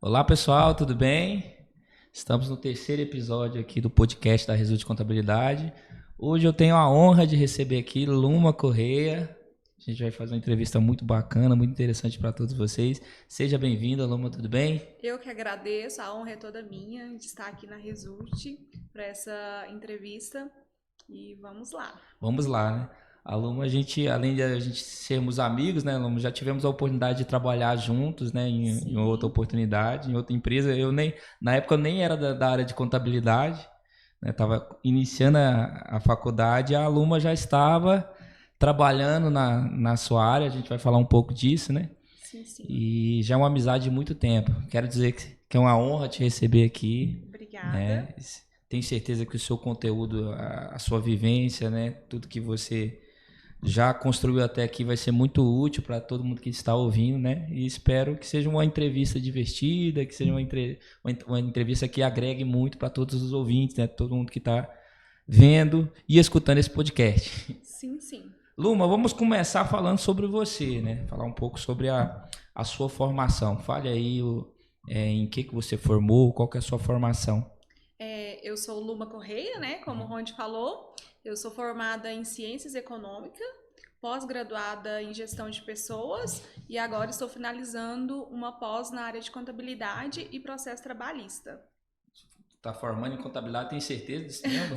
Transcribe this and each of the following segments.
Olá pessoal, tudo bem? Estamos no terceiro episódio aqui do podcast da Result Contabilidade. Hoje eu tenho a honra de receber aqui Luma Correia. A gente vai fazer uma entrevista muito bacana, muito interessante para todos vocês. Seja bem-vinda, Luma, tudo bem? Eu que agradeço, a honra é toda minha de estar aqui na Result para essa entrevista e vamos lá. Vamos lá, né? A Luma, além de a gente sermos amigos, né, Luma, já tivemos a oportunidade de trabalhar juntos, né, em outra Sim. oportunidade, em outra empresa. Na época eu nem era da área de contabilidade, né, estava iniciando a faculdade, a Luma já estava trabalhando na sua área, a gente vai falar um pouco disso, né? Sim, sim. E já é uma amizade de muito tempo. Quero dizer que é uma honra te receber aqui, Obrigada. né? Tenho certeza que o seu conteúdo, a sua vivência, né, tudo que você já construiu até aqui vai ser muito útil para todo mundo que está ouvindo, né? E espero que seja uma entrevista divertida, que seja uma entrevista que agregue muito para todos os ouvintes, né? Todo mundo que está vendo e escutando esse podcast. Sim, sim. Luma, vamos começar falando sobre você, né? Falar um pouco sobre a sua formação. Fale aí em que você formou, qual que é a sua formação. Eu sou Luma Correia, né? Como o Ronde falou. Eu sou formada em Ciências Econômicas, pós-graduada em Gestão de Pessoas e agora estou finalizando uma pós na área de Contabilidade e Processo Trabalhista. Está formando em contabilidade, tem certeza desse mesmo?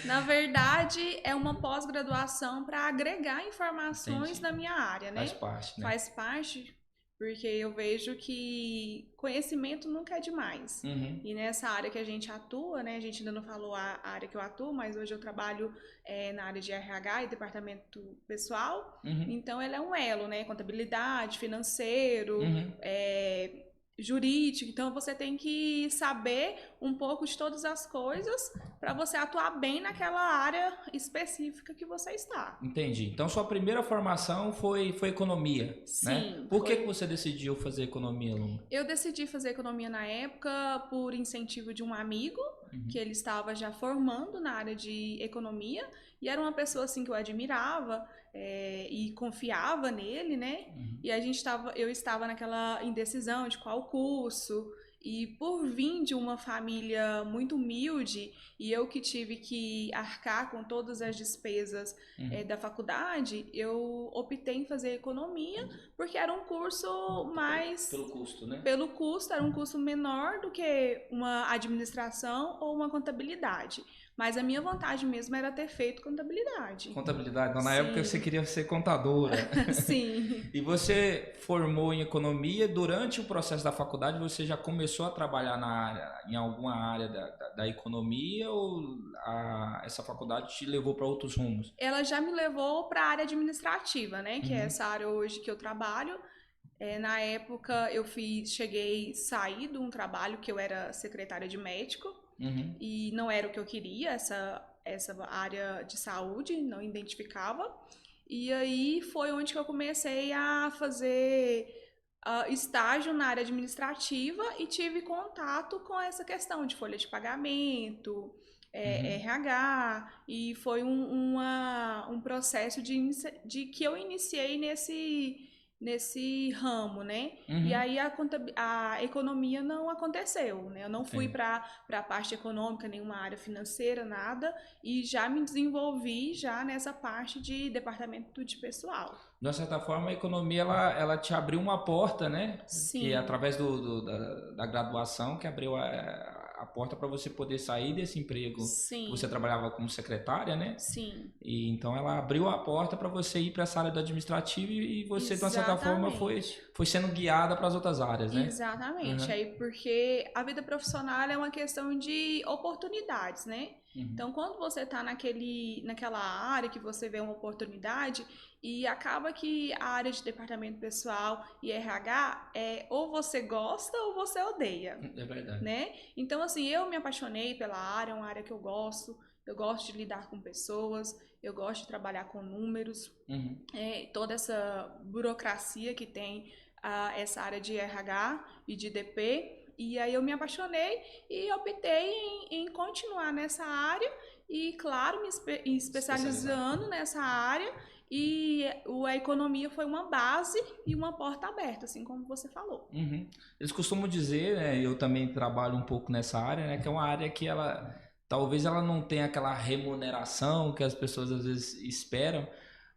Na verdade, é uma pós-graduação para agregar informações Entendi. na minha área, Faz né? parte, né? Faz parte, porque eu vejo que conhecimento nunca é demais. Uhum. E nessa área que a gente atua, né? A gente ainda não falou a área que eu atuo, mas hoje eu trabalho na área de RH e departamento pessoal. Uhum. Então, ela é um elo, né? Contabilidade, financeiro, Uhum. jurídico, então você tem que saber um pouco de todas as coisas para você atuar bem naquela área específica que você está. Entendi. Então sua primeira formação foi economia, né? Sim, Por que foi. você decidiu fazer economia, Luma? Eu decidi fazer economia na época por incentivo de um amigo Uhum. que ele estava já formando na área de economia e era uma pessoa assim que eu admirava e confiava nele, né? Uhum. E eu estava naquela indecisão de qual curso. E por vir de uma família muito humilde e eu que tive que arcar com todas as despesas da faculdade, eu optei em fazer economia porque era um curso mais Pelo custo, né? pelo custo, era um custo menor do que uma administração ou uma contabilidade. Mas a minha vontade mesmo era ter feito contabilidade. Contabilidade. Então, na época você Sim, queria ser contadora. sim. E você formou em economia. Durante o processo da faculdade, você já começou a trabalhar em alguma área da economia ou essa faculdade te levou para outros rumos? Ela já me levou para a área administrativa, né? Que é Uhum. essa área hoje que eu trabalho. Na época cheguei a sair de um trabalho que eu era secretária de médico Uhum. e não era o que eu queria, essa área de saúde, não identificava. E aí foi onde que eu comecei a fazer estágio na área administrativa e tive contato com essa questão de folha de pagamento, Uhum. RH, e foi um processo de que eu iniciei nesse ramo, né? E Uhum. aí a economia não aconteceu, né? Eu não fui Entendi. para a parte econômica, nenhuma área financeira, nada, e já me desenvolvi já nessa parte de departamento de pessoal. De uma certa forma, a economia ela te abriu uma porta, né? Que é Sim, através da graduação que abriu a porta para você poder sair desse emprego que você sim, trabalhava como secretária, né? sim, E então ela abriu a porta para você ir para essa área do administrativo e você, de uma certa forma, exatamente. foi sendo guiada para as outras áreas, né? Exatamente. Uhum. Aí, porque a vida profissional é uma questão de oportunidades, né? Uhum. Então, quando você está naquela área que você vê uma oportunidade e acaba que a área de departamento pessoal e RH ou você gosta ou você odeia, É verdade. né? Então, assim, eu me apaixonei pela área, é uma área que eu gosto de lidar com pessoas, eu gosto de trabalhar com números, Uhum. toda essa burocracia que tem essa área de RH e de DP. E aí eu me apaixonei e optei em continuar nessa área. e, claro, me especializando nessa área. E a economia foi uma base e uma porta aberta, assim como você falou. Uhum. Eles costumam dizer, né, eu também trabalho um pouco nessa área, né, que é uma área que ela talvez ela não tenha aquela remuneração que as pessoas às vezes esperam,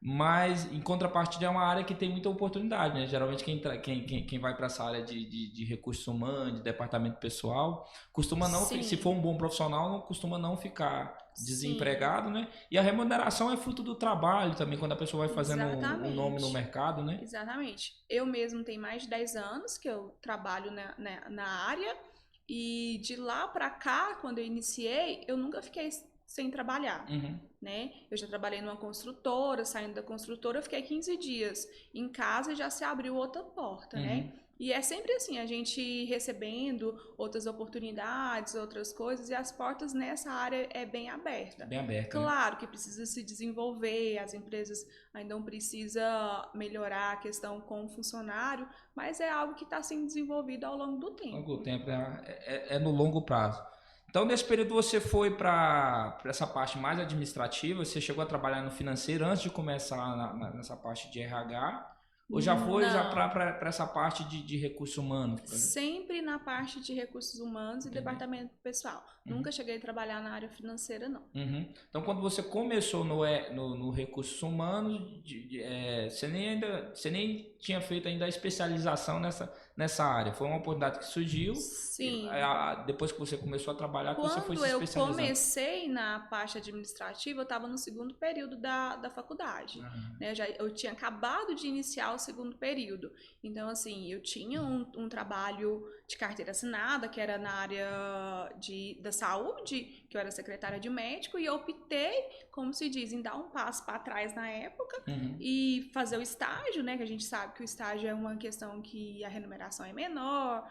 mas em contrapartida é uma área que tem muita oportunidade, né? Geralmente quem vai para essa área de recursos humanos, de departamento pessoal, costuma não, se for Sim, um bom profissional, não costuma não ficar sim, desempregado, né? E a remuneração é fruto do trabalho também, quando a pessoa vai fazendo um nome no exatamente. mercado, né? Exatamente. Eu mesmo tenho mais de 10 anos que eu trabalho na área e de lá para cá, quando eu iniciei, eu nunca fiquei sem trabalhar, Uhum. né? Eu já trabalhei numa construtora, saindo da construtora, eu fiquei 15 dias em casa e já se abriu outra porta, né? Uhum. E é sempre assim, a gente recebendo outras oportunidades, outras coisas, e as portas nessa área é bem aberta. Bem aberta, né? Claro que precisa se desenvolver, as empresas ainda precisa melhorar a questão com o funcionário, mas é algo que está sendo desenvolvido ao longo do Longo tempo. tempo, é no longo prazo. Então, nesse período você foi para essa parte mais administrativa, você chegou a trabalhar no financeiro antes de começar nessa parte de RH, ou já foi já Não, para essa parte de recursos humanos, por exemplo? sempre na parte de recursos humanos e Entendi. departamento pessoal. Uhum. Nunca cheguei a trabalhar na área financeira, não. Uhum. Então, quando você começou no recursos humanos, você nem tinha feito ainda a especialização nessa área. Foi uma oportunidade que surgiu e Sim, depois que você começou a trabalhar, que você foi quando se eu especializando. comecei na parte administrativa, eu estava no segundo período da faculdade. Aham. Né? Eu tinha acabado de iniciar o segundo período. Então, assim, eu tinha um trabalho de carteira assinada, que era na área da saúde, que eu era secretária de médico, e eu optei, como se diz, em dar um passo para trás na época Uhum. e fazer o estágio, né? Que a gente sabe que o estágio é uma questão que a remuneração é menor,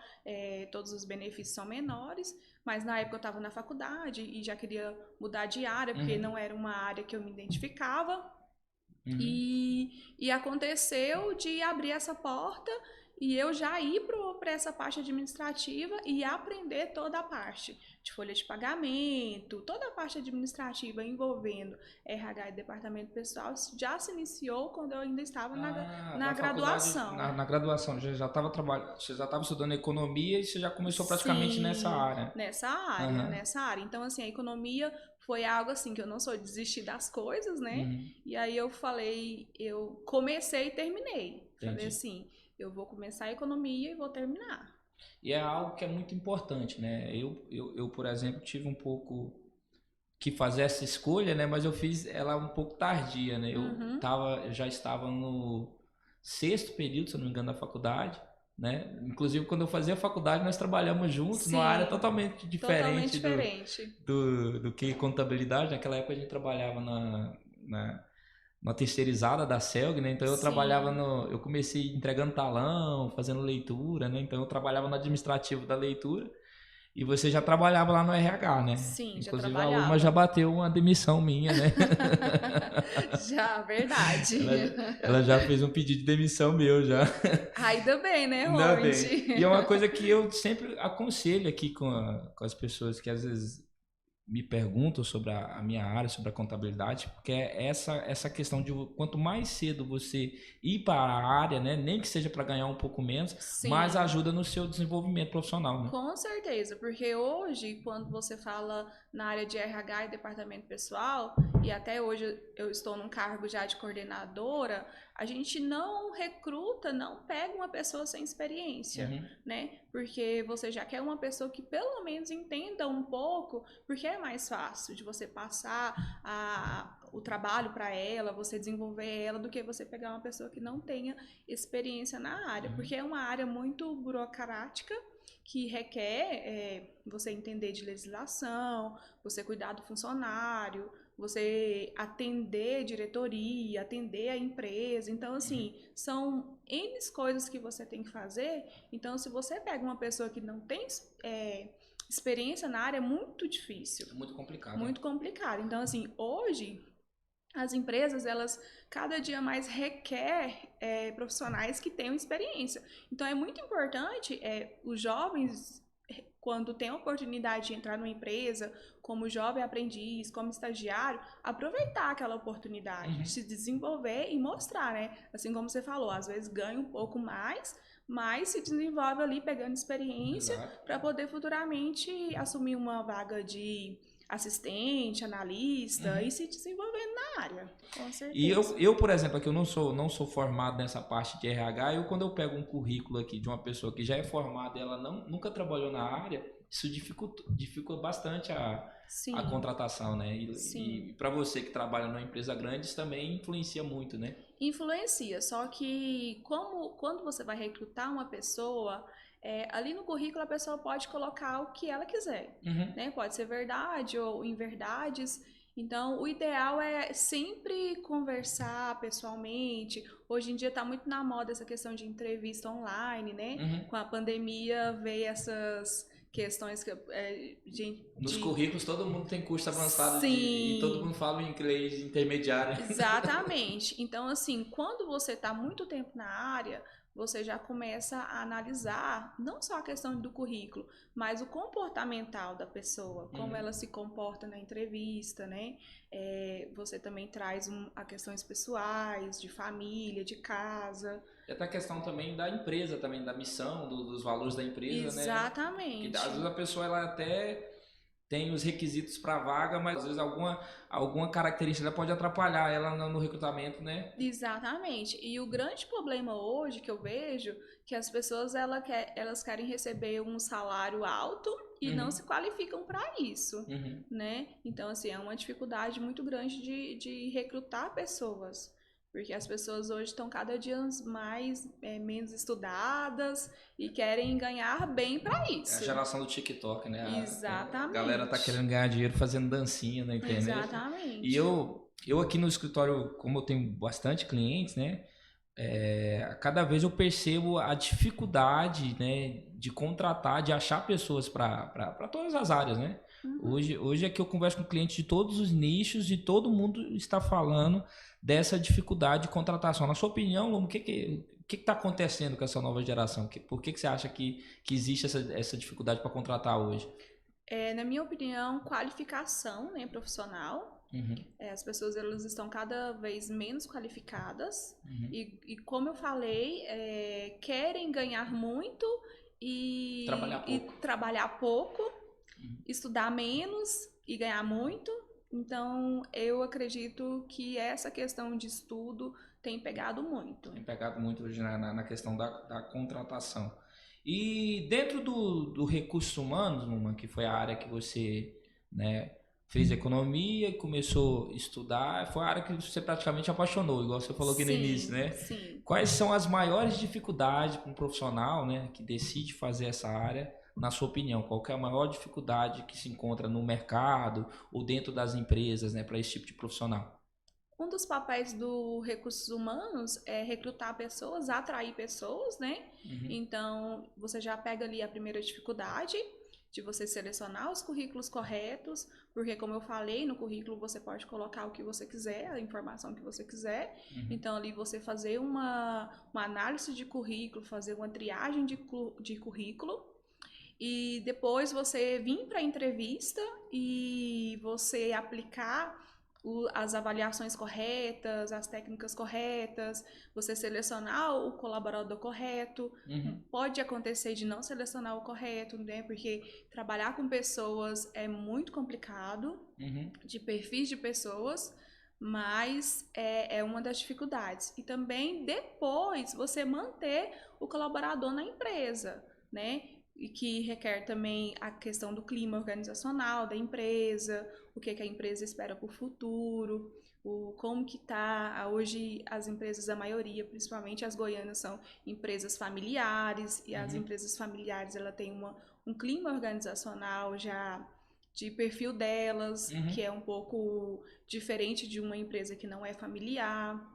todos os benefícios são menores. Mas na época eu estava na faculdade e já queria mudar de área, porque Uhum. não era uma área que eu me identificava. Uhum. E aconteceu de abrir essa porta e eu já ir para essa parte administrativa e aprender toda a parte de folha de pagamento, toda a parte administrativa envolvendo RH e departamento pessoal, já se iniciou quando eu ainda estava Ah, na na faculdade, graduação. na graduação, já estava trabalhando, você já estava estudando economia e você já começou praticamente nessa Sim, área. nessa área, Aham. nessa área. Então, assim, a economia foi algo assim que eu não sou de desistir das coisas, né? Uhum. E aí eu falei, eu comecei e terminei. Falei Entendi. assim, eu vou começar a economia e vou terminar. E é algo que é muito importante, né? Eu, por exemplo, tive um pouco que fazer essa escolha, né? Mas eu fiz ela um pouco tardia, né? Uhum. Eu já estava no sexto período, se eu não me engano, da faculdade, né? Inclusive, quando eu fazia a faculdade, nós trabalhamos juntos numa área Sim, totalmente totalmente diferente diferente. do que contabilidade. Naquela época a gente trabalhava na terceirizada da Celg, né? Então eu trabalhava Sim, eu comecei entregando talão, fazendo leitura, né? Então eu trabalhava no administrativo da leitura e você já trabalhava lá no RH, né? sim, já Inclusive a Uma já trabalhava. bateu uma demissão minha, né? Já, verdade. Ela, ela já fez um pedido de demissão meu já. Ainda bem, né, Ainda Ronde? bem. E é uma coisa que eu sempre aconselho aqui com as pessoas que às vezes me perguntam sobre a minha área, sobre a contabilidade, porque é essa questão de quanto mais cedo você ir para a área, né, nem que seja para ganhar um pouco menos, mais Sim. ajuda no seu desenvolvimento profissional, né? Com certeza, porque hoje, quando você fala na área de RH e departamento pessoal, e até hoje eu estou num cargo já de coordenadora, a gente não recruta, não pega uma pessoa sem experiência, Uhum, né? Porque você já quer uma pessoa que pelo menos entenda um pouco, porque é mais fácil de você passar o trabalho para ela, você desenvolver ela, do que você pegar uma pessoa que não tenha experiência na área, uhum, porque é uma área muito burocrática que requer você entender de legislação, você cuidar do funcionário, você atender diretoria, atender a empresa. Então, uhum. assim, são N coisas que você tem que fazer. Então, se você pega uma pessoa que não tem experiência na área, é muito difícil, É muito complicado, né? muito complicado. Então, assim, hoje as empresas, elas cada dia mais requer profissionais que tenham experiência. Então, é muito importante os jovens quando tem a oportunidade de entrar numa empresa como jovem aprendiz, como estagiário, aproveitar aquela oportunidade, se desenvolver e mostrar, né? Assim como você falou, às vezes ganha um pouco mais, mas se desenvolve ali pegando experiência para poder futuramente assumir uma vaga de assistente, analista e se desenvolvendo na área, com certeza. E eu, por exemplo, aqui eu não sou formado nessa parte de RH, quando eu pego um currículo aqui de uma pessoa que já é formada e ela nunca trabalhou na área, isso dificulta bastante a contratação, né? E para você que trabalha numa empresa grande, isso também influencia muito, né? Influencia, só que quando você vai recrutar uma pessoa, ali no currículo a pessoa pode colocar o que ela quiser, né? Pode ser verdade ou inverdades. Então, o ideal é sempre conversar pessoalmente. Hoje em dia está muito na moda essa questão de entrevista online, né? Com a pandemia veio essas questões nos currículos todo mundo tem curso avançado e todo mundo fala inglês intermediário. Exatamente. Então, assim, quando você está muito tempo na área, você já começa a analisar não só a questão do currículo, mas o comportamental da pessoa, como ela se comporta na entrevista, né? Você também traz a questões pessoais, de família, de casa. E até a questão também da empresa, também da missão, dos valores da empresa, Exatamente. né? Que às vezes a pessoa ela até tem os requisitos para a vaga, mas às vezes alguma característica pode atrapalhar ela no recrutamento, né? Exatamente. E o grande problema hoje que eu vejo que as pessoas elas querem receber um salário alto e não se qualificam para isso, né? Então, assim, é uma dificuldade muito grande de recrutar pessoas. Porque as pessoas hoje estão cada dia menos estudadas e querem ganhar bem para isso. É a geração do TikTok, né? Exatamente. A galera tá querendo ganhar dinheiro fazendo dancinha na internet. Exatamente. E eu aqui no escritório, como eu tenho bastante clientes, né? Cada vez eu percebo a dificuldade, né, de contratar, de achar pessoas para todas as áreas, né? Hoje é que eu converso com clientes de todos os nichos e todo mundo está falando dessa dificuldade de contratação. Na sua opinião, Lumo, o que está acontecendo com essa nova geração? Por que você acha que existe essa dificuldade para contratar hoje? Na minha opinião, qualificação, né, profissional. As pessoas elas estão cada vez menos qualificadas e como eu falei, querem ganhar muito e trabalhar pouco, estudar menos e ganhar muito. Então, eu acredito que essa questão de estudo tem pegado muito. Tem pegado muito hoje na questão da contratação. E dentro do recursos humanos, Numa, que foi a área que você, né, fez economia e começou a estudar, foi a área que você praticamente apaixonou, igual você falou aqui no início, né? Sim. Quais são as maiores dificuldades para um profissional, né, que decide fazer essa área, na sua opinião? Qual que é a maior dificuldade que se encontra no mercado ou dentro das empresas, né, para esse tipo de profissional? Um dos papéis do recursos humanos é recrutar pessoas, atrair pessoas, né? Então, você já pega ali a primeira dificuldade de você selecionar os currículos corretos, porque como eu falei, no currículo você pode colocar o que você quiser, a informação que você quiser. Então, ali você fazer uma análise de currículo, fazer uma triagem de currículo, e depois você vir para a entrevista e você aplicar as avaliações corretas, as técnicas corretas, você selecionar o colaborador correto. Pode acontecer de não selecionar o correto, né? Porque trabalhar com pessoas é muito complicado, de perfis de pessoas, mas é uma das dificuldades. E também depois você manter o colaborador na empresa, né? E que requer também a questão do clima organizacional da empresa, o que a empresa espera para o futuro, como que está. Hoje as empresas, a maioria, principalmente as goianas, são empresas familiares, e as empresas familiares ela tem um clima organizacional já de perfil delas, que é um pouco diferente de uma empresa que não é familiar.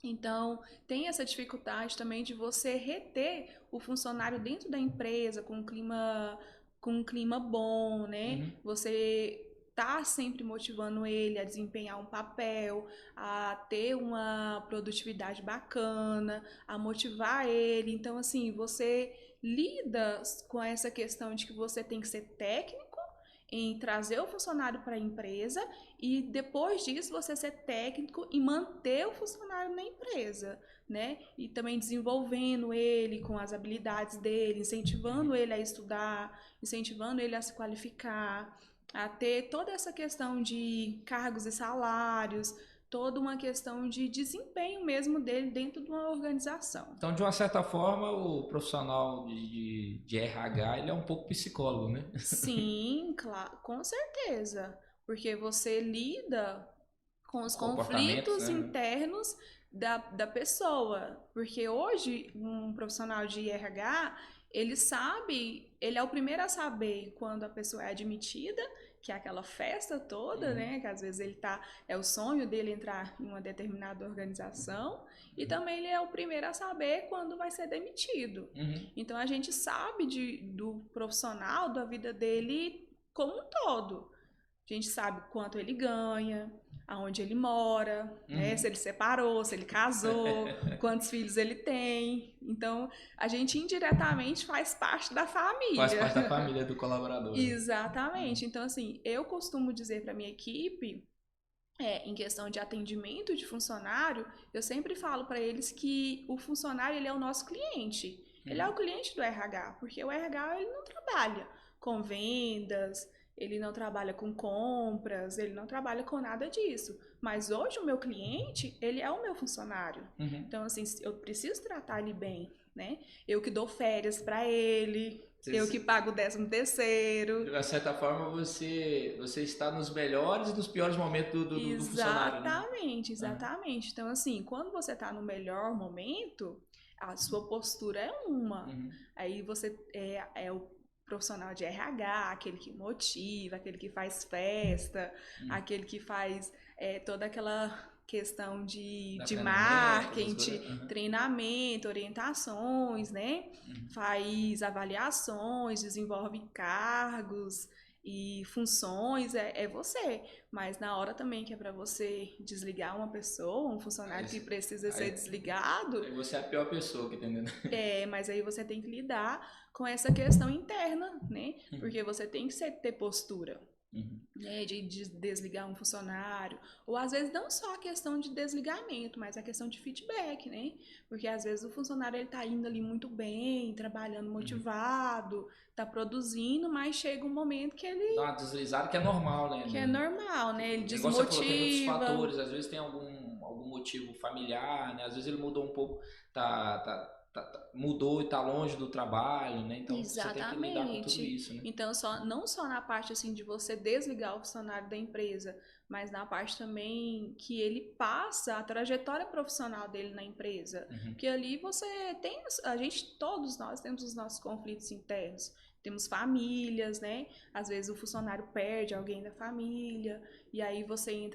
Então, tem essa dificuldade também de você reter o funcionário dentro da empresa com um clima bom, né? Você tá sempre motivando ele a desempenhar um papel, a ter uma produtividade bacana, a motivar ele. Então, assim, você lida com essa questão de que você tem que ser técnico em trazer o funcionário para a empresa e depois disso você ser técnico e manter o funcionário na empresa, né? E também desenvolvendo ele com as habilidades dele, incentivando ele a estudar, incentivando ele a se qualificar, a ter toda essa questão de cargos e salários, toda uma questão de desempenho mesmo dele dentro de uma organização. Então, de uma certa forma, o profissional de RH, ele é um pouco psicólogo, né? Sim, claro, com certeza. Porque você lida com os Comportamentos, conflitos né? internos da pessoa. Porque hoje, um profissional de RH, ele sabe, ele é o primeiro a saber quando a pessoa é admitida, que é aquela festa toda, né? Que às vezes é o sonho dele entrar em uma determinada organização. E também ele é o primeiro a saber quando vai ser demitido. Então a gente sabe do profissional, da vida dele como um todo. A gente sabe quanto ele ganha, aonde ele mora, né? Se ele separou, se ele casou, quantos filhos ele tem. Então, a gente indiretamente faz parte da família. Faz parte da família do colaborador. Exatamente. Então, assim, eu costumo dizer para minha equipe, em questão de atendimento de funcionário, eu sempre falo para eles que o funcionário ele é o nosso cliente. Ele é o cliente do RH, porque o RH ele não trabalha com vendas, ele não trabalha com compras, ele não trabalha com nada disso. Mas hoje o meu cliente, ele é o meu funcionário. Então, assim, eu preciso tratar ele bem, né? Eu que dou férias para ele, eu que pago o 13º. De certa forma, você está nos melhores e nos piores momentos do funcionário. Exatamente, exatamente. Então, assim, quando você está no melhor momento, a sua postura é uma. Aí você é o profissional de RH, aquele que motiva, aquele que faz festa, aquele que faz toda aquela questão de marketing, treinamento, orientações, né? Faz avaliações, desenvolve cargos e funções, é você. Mas na hora também que é para você desligar uma pessoa, um funcionário que precisa ser desligado... Aí você é a pior pessoa, que entendendo? Mas aí você tem que lidar com essa questão interna, né? Porque você tem que ter postura. Né, de desligar um funcionário, ou às vezes não só a questão de desligamento, mas a questão de feedback, né? Porque às vezes o funcionário ele tá indo ali muito bem, trabalhando motivado, tá produzindo, mas chega um momento que ele dá uma deslizada, que é normal, né? Que é normal, né? Ele desmotiva. Você falou, tem muitos fatores, às vezes tem algum motivo familiar, né? Às vezes ele mudou um pouco, mudou e tá longe do trabalho, né? Então você tem que lidar com tudo isso, né? Então, não só na parte assim de você desligar o funcionário da empresa, mas na parte também que ele passa a trajetória profissional dele na empresa. Porque ali você tem, todos nós temos os nossos conflitos internos. Temos famílias, né? Às vezes o funcionário perde alguém da família, e aí você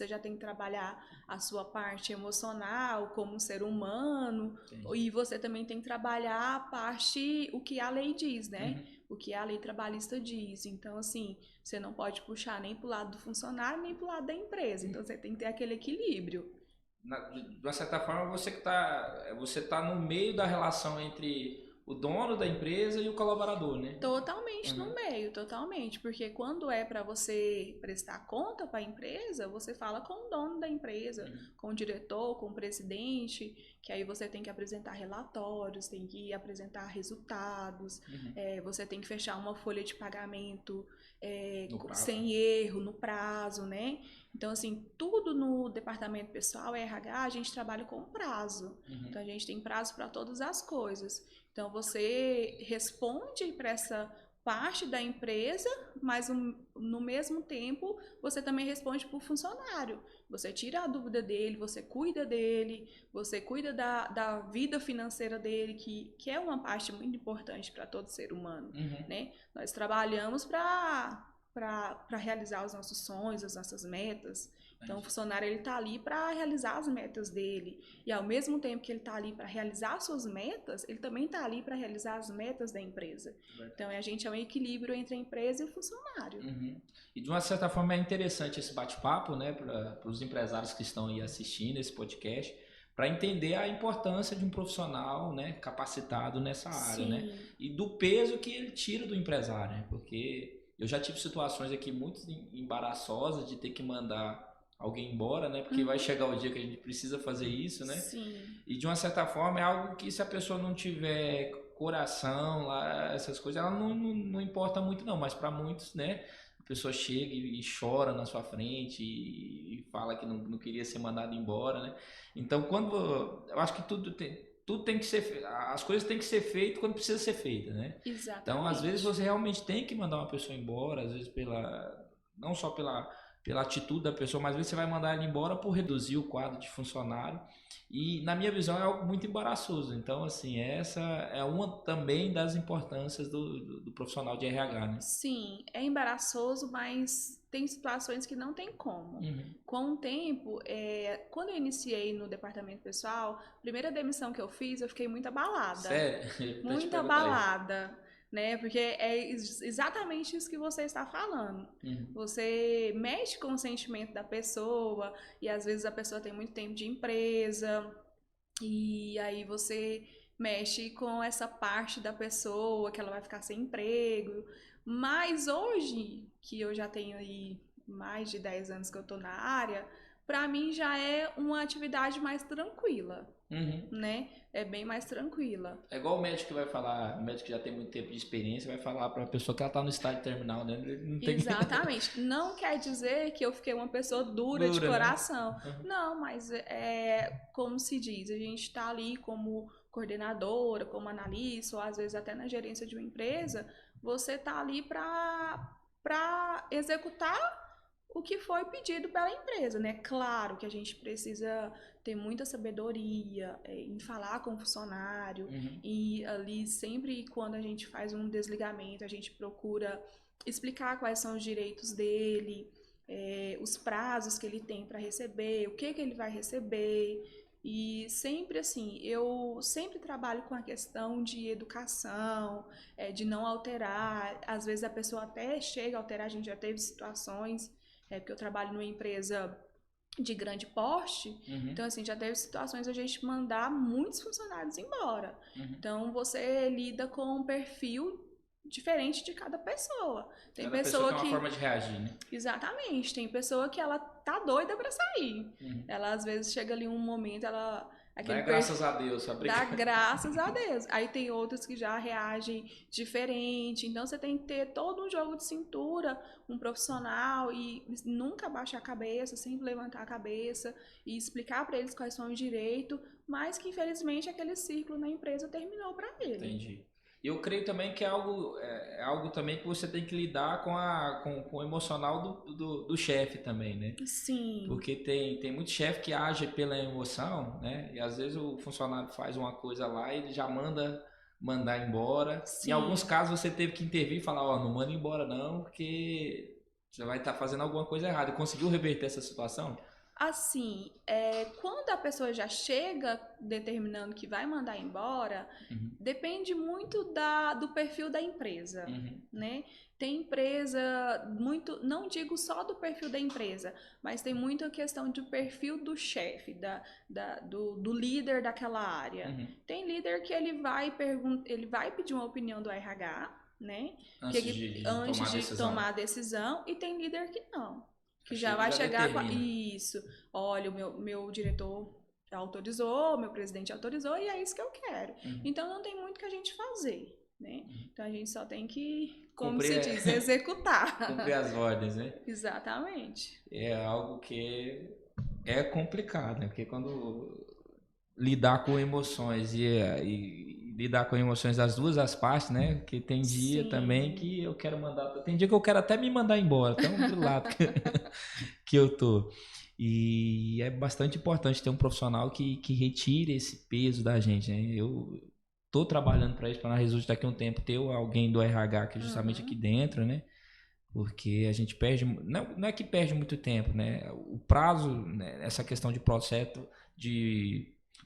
já tem que trabalhar a sua parte emocional como um ser humano, e você também tem que trabalhar a parte, o que a lei diz, né? O que a lei trabalhista diz. Então, assim, você não pode puxar nem pro lado do funcionário, nem pro lado da empresa. Então, você tem que ter aquele equilíbrio. De uma certa forma, você tá no meio da relação entre o dono da empresa e o colaborador, né? Totalmente no meio, totalmente. Porque quando é para você prestar conta para a empresa, você fala com o dono da empresa, com o diretor, com o presidente, que aí você tem que apresentar relatórios, tem que apresentar resultados, você tem que fechar uma folha de pagamento sem erro, no prazo, né? Então, assim, tudo no departamento pessoal, RH, a gente trabalha com prazo. Então, a gente tem prazo para todas as coisas. Então, você responde para essa parte da empresa, mas no mesmo tempo, você também responde para o funcionário. Você tira a dúvida dele, você cuida da vida financeira dele, que é uma parte muito importante para todo ser humano, né? Nós trabalhamos para realizar os nossos sonhos, as nossas metas. Então, o funcionário ele está ali para realizar as metas dele. E ao mesmo tempo que ele está ali para realizar suas metas, ele também está ali para realizar as metas da empresa. Então, a gente é um equilíbrio entre a empresa e o funcionário. E de uma certa forma é interessante esse bate-papo, né, para os empresários que estão aí assistindo esse podcast, para entender a importância de um profissional, né, capacitado nessa área, Sim. né, e do peso que ele tira do empresário, né, porque eu já tive situações aqui muito embaraçosas de ter que mandar alguém embora, né, porque vai chegar o dia que a gente precisa fazer isso, né, Sim. e de uma certa forma é algo que, se a pessoa não tiver coração lá, essas coisas, ela não importa muito não, mas para muitos, né, a pessoa chega e chora na sua frente e fala que não queria ser mandado embora, né? Então, eu acho que tudo tem que ser, as coisas têm que ser feitas quando precisa ser feita, né? Exatamente. Então, às vezes você realmente tem que mandar uma pessoa embora, às vezes não só pela atitude da pessoa, mas às vezes você vai mandar ela embora por reduzir o quadro de funcionário. E, na minha visão, é algo muito embaraçoso. Então, assim, essa é uma também das importâncias do profissional de RH, né? Sim, é embaraçoso, mas tem situações que não tem como. Com o tempo, quando eu iniciei no departamento pessoal, a primeira demissão que eu fiz, eu fiquei muito abalada. Sério? Muito abalada, né? Porque é exatamente isso que você está falando. Você mexe com o sentimento da pessoa, e às vezes a pessoa tem muito tempo de empresa, e aí você mexe com essa parte da pessoa, que ela vai ficar sem emprego. Mas hoje, que eu já tenho aí mais de 10 anos que eu tô na área, pra mim já é uma atividade mais tranquila, né? É bem mais tranquila. É igual o médico que vai falar, o médico que já tem muito tempo de experiência, vai falar pra pessoa que ela tá no estágio terminal, né? Não tem... Exatamente. Não quer dizer que eu fiquei uma pessoa dura de coração. Né? Não, mas como se diz, a gente tá ali como coordenadora, como analista, ou às vezes até na gerência de uma empresa, você tá ali para executar o que foi pedido pela empresa, né? Claro que a gente precisa ter muita sabedoria em falar com o funcionário, e ali sempre quando a gente faz um desligamento, a gente procura explicar quais são os direitos dele, os prazos que ele tem para receber, o que ele vai receber. E sempre assim, eu sempre trabalho com a questão de educação, de não alterar. Às vezes a pessoa até chega a alterar, a gente já teve situações, porque eu trabalho numa empresa de grande porte, então assim, já teve situações a gente mandar muitos funcionários embora. Então você lida com um perfil diferente de cada pessoa. Tem cada pessoa tem uma forma de reagir, né? Exatamente. Tem pessoa que ela tá doida pra sair. Ela às vezes chega ali um momento, ela... Dá graças a Deus, sabe? Dá graças a Deus. Aí tem outros que já reagem diferente. Então você tem que ter todo um jogo de cintura, um profissional, e nunca baixar a cabeça, sempre levantar a cabeça e explicar para eles quais são os direitos, mas que infelizmente aquele ciclo na empresa terminou para ele. Entendi. E eu creio também que é algo também que você tem que lidar com o emocional do chefe também, né? Sim. Porque tem muito chefe que age pela emoção, né? E às vezes o funcionário faz uma coisa lá e ele já mandar embora. Sim. Em alguns casos você teve que intervir e falar, não manda embora não, porque você vai estar fazendo alguma coisa errada. Conseguiu reverter essa situação? Assim, quando a pessoa já chega determinando que vai mandar embora, depende muito do perfil da empresa, né? Tem empresa, não digo só do perfil da empresa, mas tem muita questão do perfil do chefe, do líder daquela área. Tem líder que ele vai pedir uma opinião do RH, né? Antes de tomar a decisão, e tem líder que não. Que já vai chegar com isso. Olha, o meu diretor autorizou, meu presidente autorizou, e é isso que eu quero. Então não tem muito que a gente fazer, né? Então a gente só tem que, como se diz, executar. Cumprir as ordens, né? Exatamente. É algo que é complicado, né? Porque quando lidar com emoções e lidar com emoções das duas partes, né? Que tem dia também que eu quero mandar... Tem dia que eu quero até me mandar embora, tão do lado que eu tô. E é bastante importante ter um profissional que retire esse peso da gente, né? Eu tô trabalhando para isso, para na resultado daqui a um tempo ter alguém do RH que é justamente aqui dentro, né? Porque a gente perde... Não é que perde muito tempo, né? O prazo, né? Essa questão de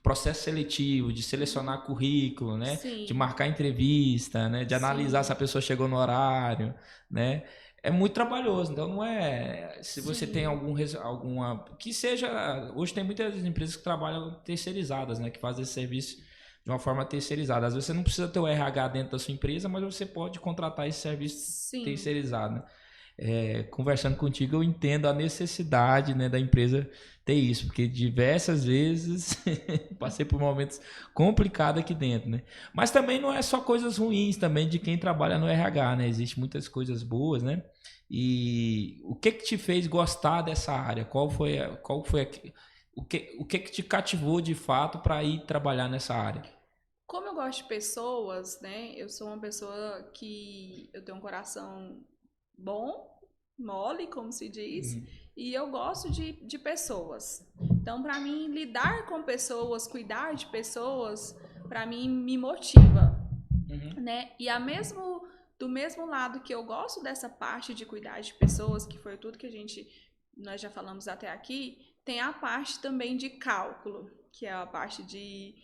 processo seletivo, de selecionar currículo, né? De marcar entrevista, né? De analisar se a pessoa chegou no horário, né? é muito trabalhoso. Então não é, se você Sim. tem alguma que seja, hoje tem muitas empresas que trabalham terceirizadas, né, que fazem esse serviço de uma forma terceirizada. Às vezes você não precisa ter o RH dentro da sua empresa, mas você pode contratar esse serviço Sim. terceirizado, né? Conversando contigo, eu entendo a necessidade, né, da empresa ter isso, porque diversas vezes passei por momentos complicados aqui dentro, né? Mas também não é só coisas ruins também de quem trabalha no RH, né? Existem muitas coisas boas, né? E o que te fez gostar dessa área? O que te cativou de fato para ir trabalhar nessa área? Como eu gosto de pessoas, né? Eu sou uma pessoa que eu tenho um coração bom, mole, como se diz, e eu gosto de pessoas. Então, para mim, lidar com pessoas, cuidar de pessoas, para mim me motiva, né? E do mesmo lado que eu gosto dessa parte de cuidar de pessoas, que foi tudo que nós já falamos até aqui, tem a parte também de cálculo, que é a parte de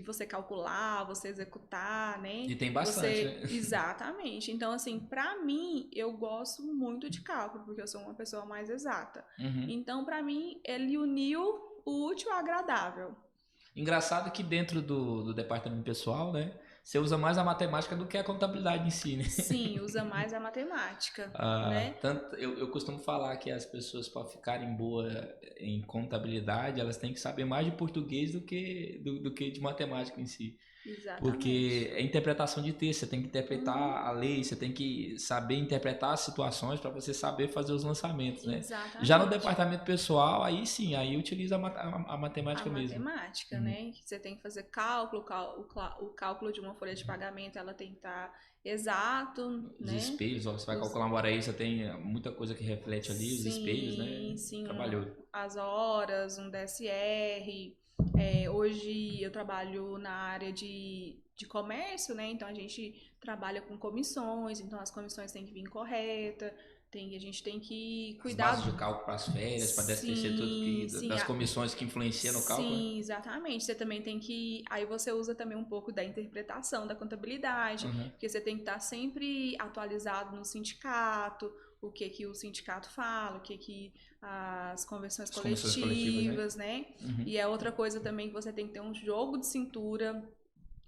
você calcular, você executar, né? E tem bastante, né? Exatamente. Então, assim, pra mim, eu gosto muito de cálculo, porque eu sou uma pessoa mais exata. Então, pra mim, ele uniu o útil ao agradável. Engraçado que dentro do departamento pessoal, né? Você usa mais a matemática do que a contabilidade em si, né? Sim, usa mais a matemática, né? Eu costumo falar que as pessoas, para ficarem boas em contabilidade, elas têm que saber mais de português do que de matemática em si. Exatamente. Porque é interpretação de texto, você tem que interpretar a lei, você tem que saber interpretar as situações para você saber fazer os lançamentos, né? Exatamente. Já no departamento pessoal, aí sim, aí utiliza a matemática mesmo. A matemática, né? Você tem que fazer cálculo, o cálculo de uma folha de pagamento, ela tem que estar exato, Os né? espelhos, ó, você vai calcular uma hora aí, você tem muita coisa que reflete ali, os espelhos, né? Sim, Trabalhou. as horas, um DSR. Hoje eu trabalho na área de comércio, né? Então a gente trabalha com comissões, então as comissões têm que vir correta, a gente tem que cuidar. As bases de cálculo para as férias, para décimo terceiro, tudo das comissões que influenciam no cálculo. Sim, exatamente. Você também tem que. Aí você usa também um pouco da interpretação da contabilidade, porque você tem que estar sempre atualizado no sindicato, o que o sindicato fala, o que as convenções coletivas, né? E é outra coisa também que você tem que ter um jogo de cintura,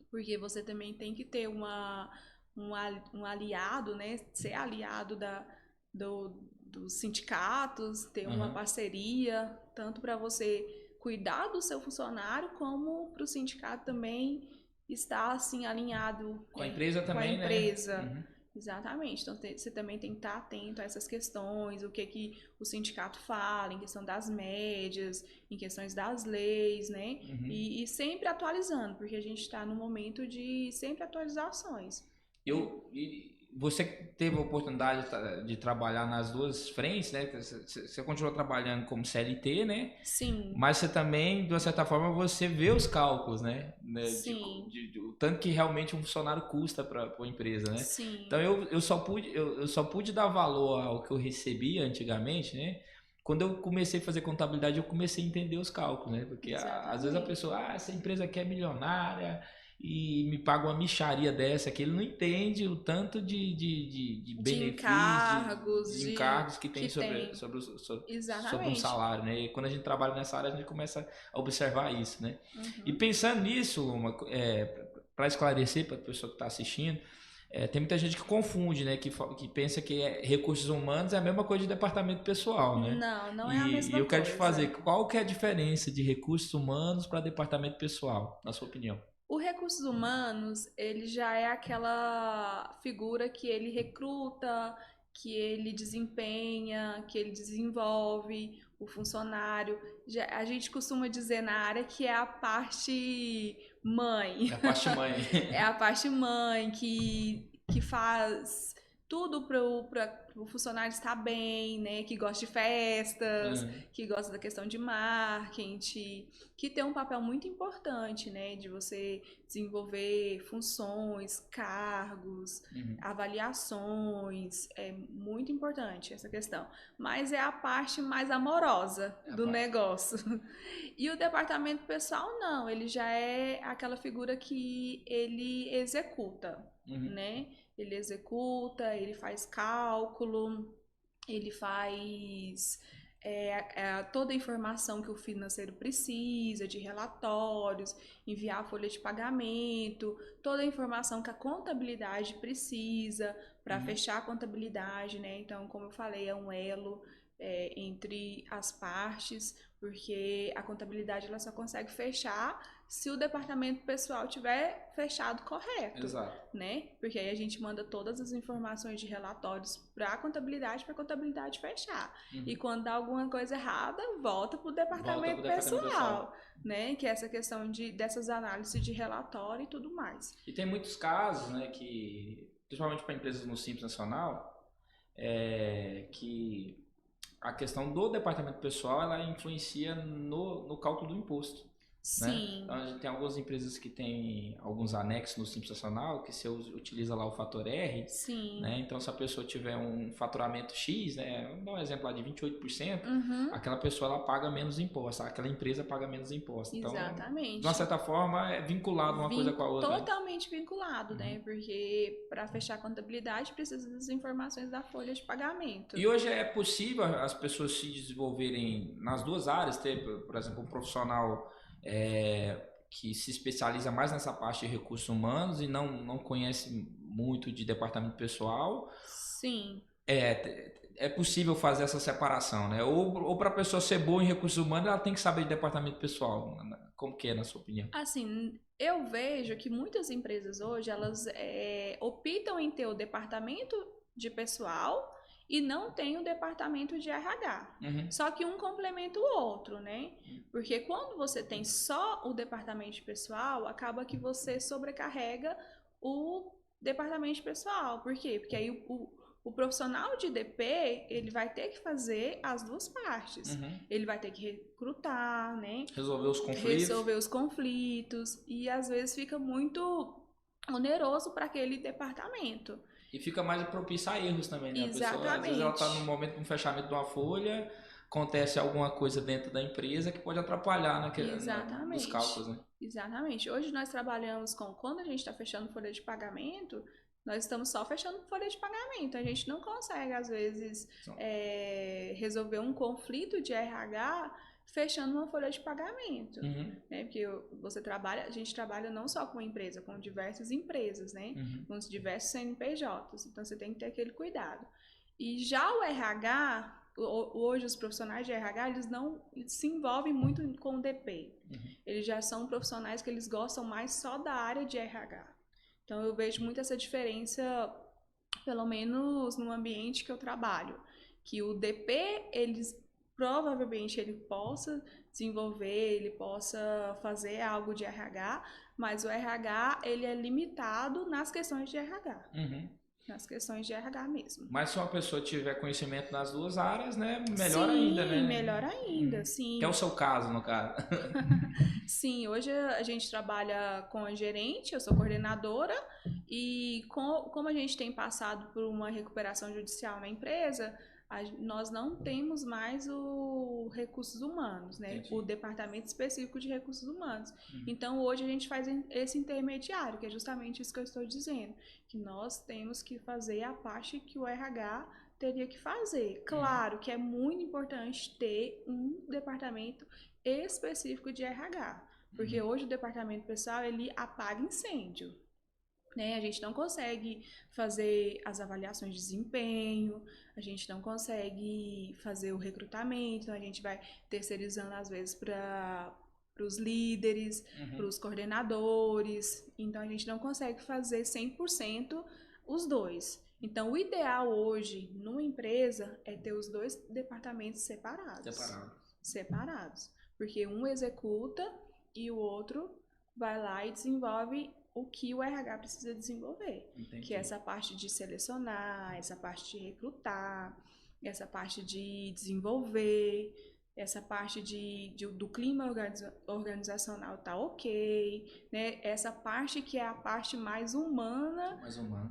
porque você também tem que ter um aliado, né? Ser aliado dos sindicatos, ter uma parceria, tanto para você cuidar do seu funcionário, como para o sindicato também estar assim alinhado com a empresa também, com a empresa. Né? Exatamente. Então você também tem que estar atento a essas questões, o que o sindicato fala em questão das médias, em questões das leis, né? E sempre atualizando, porque a gente está no momento de sempre atualizações. Você teve a oportunidade de trabalhar nas duas frentes, né? Você continuou trabalhando como CLT, né? Sim. Mas você também, de uma certa forma, você vê os cálculos, né? Sim. O tanto que realmente um funcionário custa para a empresa, né? Sim. Então eu só pude dar valor ao que eu recebia antigamente, né? Quando eu comecei a fazer contabilidade, eu comecei a entender os cálculos, né? Porque às vezes a pessoa, essa empresa aqui é milionária e me paga uma mixaria dessa, que ele não entende o tanto de benefícios, de encargos que tem sobre um salário, né? E quando a gente trabalha nessa área, a gente começa a observar isso, né? E pensando nisso, para esclarecer para a pessoa que está assistindo, tem muita gente que confunde, né? Que pensa que recursos humanos é a mesma coisa de departamento pessoal, né? Não é a mesma coisa. E eu quero te fazer, qual que é a diferença de recursos humanos para departamento pessoal, na sua opinião? O recursos humanos, ele já é aquela figura que ele recruta, que ele desempenha, que ele desenvolve o funcionário. A gente costuma dizer na área que é a parte mãe. É a parte mãe. É a parte mãe que faz tudo para o funcionário estar bem, né? Que gosta de festas, que gosta da questão de marketing, que tem um papel muito importante, né? De você desenvolver funções, cargos, avaliações. É muito importante essa questão. Mas é a parte mais amorosa do negócio. E o departamento pessoal, não. Ele já é aquela figura que ele executa. né? Ele executa, ele faz cálculo, ele faz toda a informação que o financeiro precisa, de relatórios, enviar a folha de pagamento, toda a informação que a contabilidade precisa para fechar a contabilidade, né? Então, como eu falei, é um elo entre as partes, porque a contabilidade ela só consegue fechar se o departamento pessoal tiver fechado correto. Exato. Né? Porque aí a gente manda todas as informações de relatórios para a contabilidade fechar. E quando dá alguma coisa errada, volta para o departamento pessoal, né? Que é essa questão dessas análises de relatório e tudo mais. E tem muitos casos, né, que, principalmente para empresas no Simples Nacional, que a questão do departamento pessoal ela influencia no cálculo do imposto. Né? Sim. Então, a gente tem algumas empresas que têm alguns anexos no Simples Nacional que você utiliza lá o fator R. Sim. Né? Então, se a pessoa tiver um faturamento X, né? Vamos dar um exemplo lá de 28%, aquela pessoa ela paga menos imposto, aquela empresa paga menos imposto. Então, exatamente. De uma certa forma, é vinculado uma coisa com a outra. Totalmente vinculado, né? Porque para fechar a contabilidade precisa das informações da folha de pagamento. E hoje é possível as pessoas se desenvolverem nas duas áreas, ter, por exemplo, um profissional que se especializa mais nessa parte de recursos humanos e não conhece muito de departamento pessoal. Sim. É possível fazer essa separação, né? Ou para a pessoa ser boa em recursos humanos, ela tem que saber de departamento pessoal. Como que é, na sua opinião? Assim, eu vejo que muitas empresas hoje, elas optam em ter o departamento de pessoal e não tem o departamento de RH. Só que um complementa o outro, né? Porque quando você tem só o departamento de pessoal, acaba que você sobrecarrega o departamento de pessoal. Por quê? Porque aí o profissional de DP, ele vai ter que fazer as duas partes. Ele vai ter que recrutar, né? Resolver os conflitos. E às vezes fica muito oneroso para aquele departamento. E fica mais propício a erros também, né? Exatamente. A pessoa, às vezes ela está no momento de um fechamento de uma folha, acontece alguma coisa dentro da empresa que pode atrapalhar nos cálculos, né? Exatamente. Hoje nós trabalhamos quando a gente está fechando folha de pagamento, nós estamos só fechando folha de pagamento. A gente não consegue, às vezes, resolver um conflito de RH fechando uma folha de pagamento. Né? Porque a gente trabalha não só com uma empresa, com diversas empresas, né? Com diversos CNPJs. Então você tem que ter aquele cuidado. E já o RH, hoje os profissionais de RH, eles não se envolvem muito com o DP. Eles já são profissionais que eles gostam mais só da área de RH. Então eu vejo muito essa diferença, pelo menos no ambiente que eu trabalho, que o DP, provavelmente ele possa desenvolver, ele possa fazer algo de RH, mas o RH ele é limitado nas questões de RH. Nas questões de RH mesmo. Mas se uma pessoa tiver conhecimento nas duas áreas, né, melhor ainda, né? Melhor ainda, sim. Que é o seu caso, no caso. Sim, hoje a gente trabalha com a gerente, eu sou coordenadora, e como a gente tem passado por uma recuperação judicial na empresa, nós não temos mais o recursos humanos, né? Entendi. O departamento específico de recursos humanos. Então, hoje a gente faz esse intermediário, que é justamente isso que eu estou dizendo, que nós temos que fazer a parte que o RH teria que fazer. Claro que é muito importante ter um departamento específico de RH, porque hoje o departamento pessoal, ele apaga incêndio. Né? A gente não consegue fazer as avaliações de desempenho, a gente não consegue fazer o recrutamento, a gente vai terceirizando às vezes para os líderes, para os coordenadores, então a gente não consegue fazer 100% os dois. Então o ideal hoje numa empresa é ter os dois departamentos separados, porque um executa e o outro vai lá e desenvolve o que o RH precisa desenvolver. Entendi. Que é essa parte de selecionar, essa parte de recrutar, essa parte de desenvolver, essa parte do clima organizacional tá ok, né? Essa parte que é a parte mais humana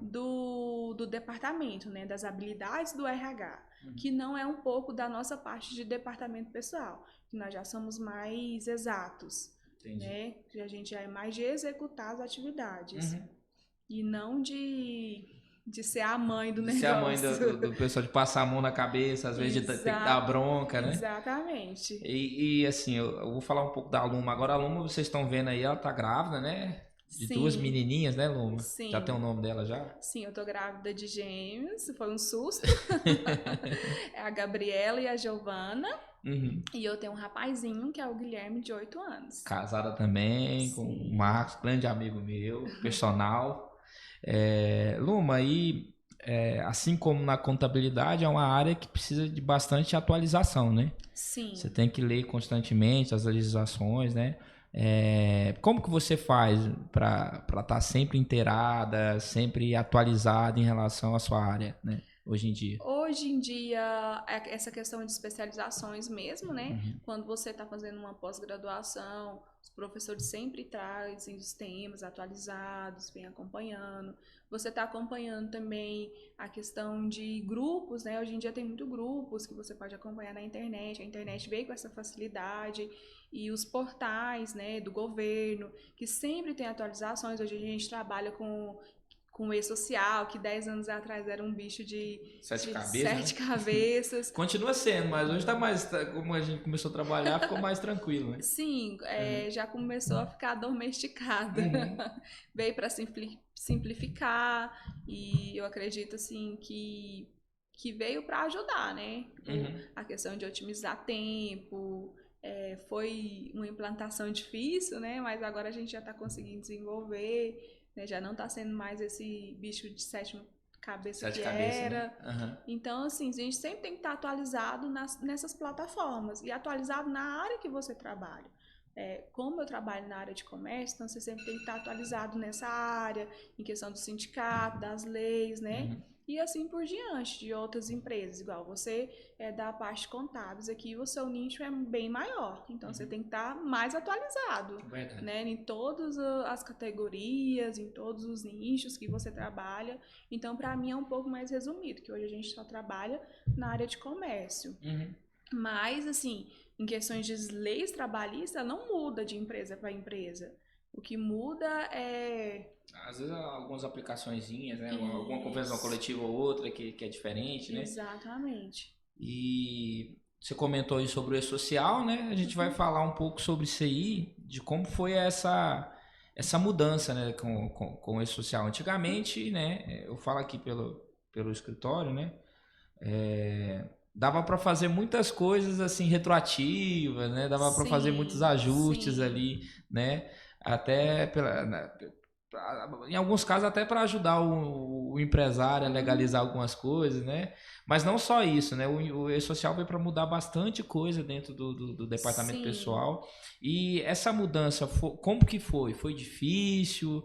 do departamento, né? Das habilidades do RH, que não é um pouco da nossa parte de departamento pessoal, que nós já somos mais exatos. Né? Que a gente já é mais de executar as atividades. e não de ser a mãe do De ser a mãe negócio. do pessoal, de passar a mão na cabeça, às vezes de ter que dar bronca, né? Exatamente. E assim, eu vou falar um pouco da Luma. Agora a Luma, vocês estão vendo aí, ela tá grávida, né? De duas Sim, menininhas, né, Luma? Já tem o sim. nome dela já? Sim, eu tô grávida de gêmeos, foi um susto. É a Gabriela e a Giovana. Uhum. E eu tenho um rapazinho, que é o Guilherme, de 8 anos. Casada também com o Sim. Marcos, grande amigo meu, personal. Luma, assim como na contabilidade, é uma área que precisa de bastante atualização, né? Você Sim. tem que ler constantemente as legislações, né? Como que você faz para estar sempre inteirada, sempre atualizada em relação à sua área, né? Hoje em dia. Hoje em dia, essa questão de especializações mesmo, né? Uhum. Quando você está fazendo uma pós-graduação, os professores sempre trazem os temas atualizados, vem acompanhando. Você está acompanhando também a questão de grupos, né? Hoje em dia tem muito grupos que você pode acompanhar na internet. A internet veio com essa facilidade e os portais, né, do governo, que sempre tem atualizações. Hoje a gente trabalha com o e-social, que 10 anos atrás era um bicho Sete de cabeças, sete né? cabeças. Continua sendo, mas hoje como a gente começou a trabalhar, ficou mais tranquilo, né? Sim, Uhum. já começou a ficar domesticada. Uhum. Veio para simplificar e eu acredito assim que veio para ajudar, né? Uhum. A questão de otimizar tempo. Foi uma implantação difícil, né? Mas agora a gente já está conseguindo desenvolver, né? Já não está sendo mais esse bicho de sete cabeça Sete que cabeças, né? era. Uhum. Então, assim, a gente sempre tem que estar atualizado nessas plataformas e atualizado na área que você trabalha. Como eu trabalho na área de comércio, então você sempre tem que estar atualizado nessa área, em questão do sindicato, das leis, né? Uhum. E assim por diante, de outras empresas. Igual você é da parte contábeis aqui, o seu nicho é bem maior. Então você tem que estar mais atualizado, Verdade. né? Em todas as categorias, em todos os nichos que você trabalha. Então, para mim é um pouco mais resumido, que hoje a gente só trabalha na área de comércio. Uhum. Mas, assim, em questões de leis trabalhistas, não muda de empresa para empresa. O que muda é Às vezes algumas aplicaçõezinhas, né? Alguma convenção isso. coletiva ou outra que é diferente, né? Exatamente. E você comentou aí sobre o e-social, né? A gente vai falar um pouco sobre isso aí, de como foi essa mudança, né, com o e-social. Antigamente, né, eu falo aqui pelo escritório, né, dava para fazer muitas coisas assim retroativas, né? Dava para fazer muitos Sim, ajustes sim. ali, né? Até em alguns casos até para ajudar o empresário a legalizar Uhum. algumas coisas, né? Mas não só isso, né? O e-social veio para mudar bastante coisa dentro do departamento Sim. pessoal. E essa mudança, como que foi? Foi difícil?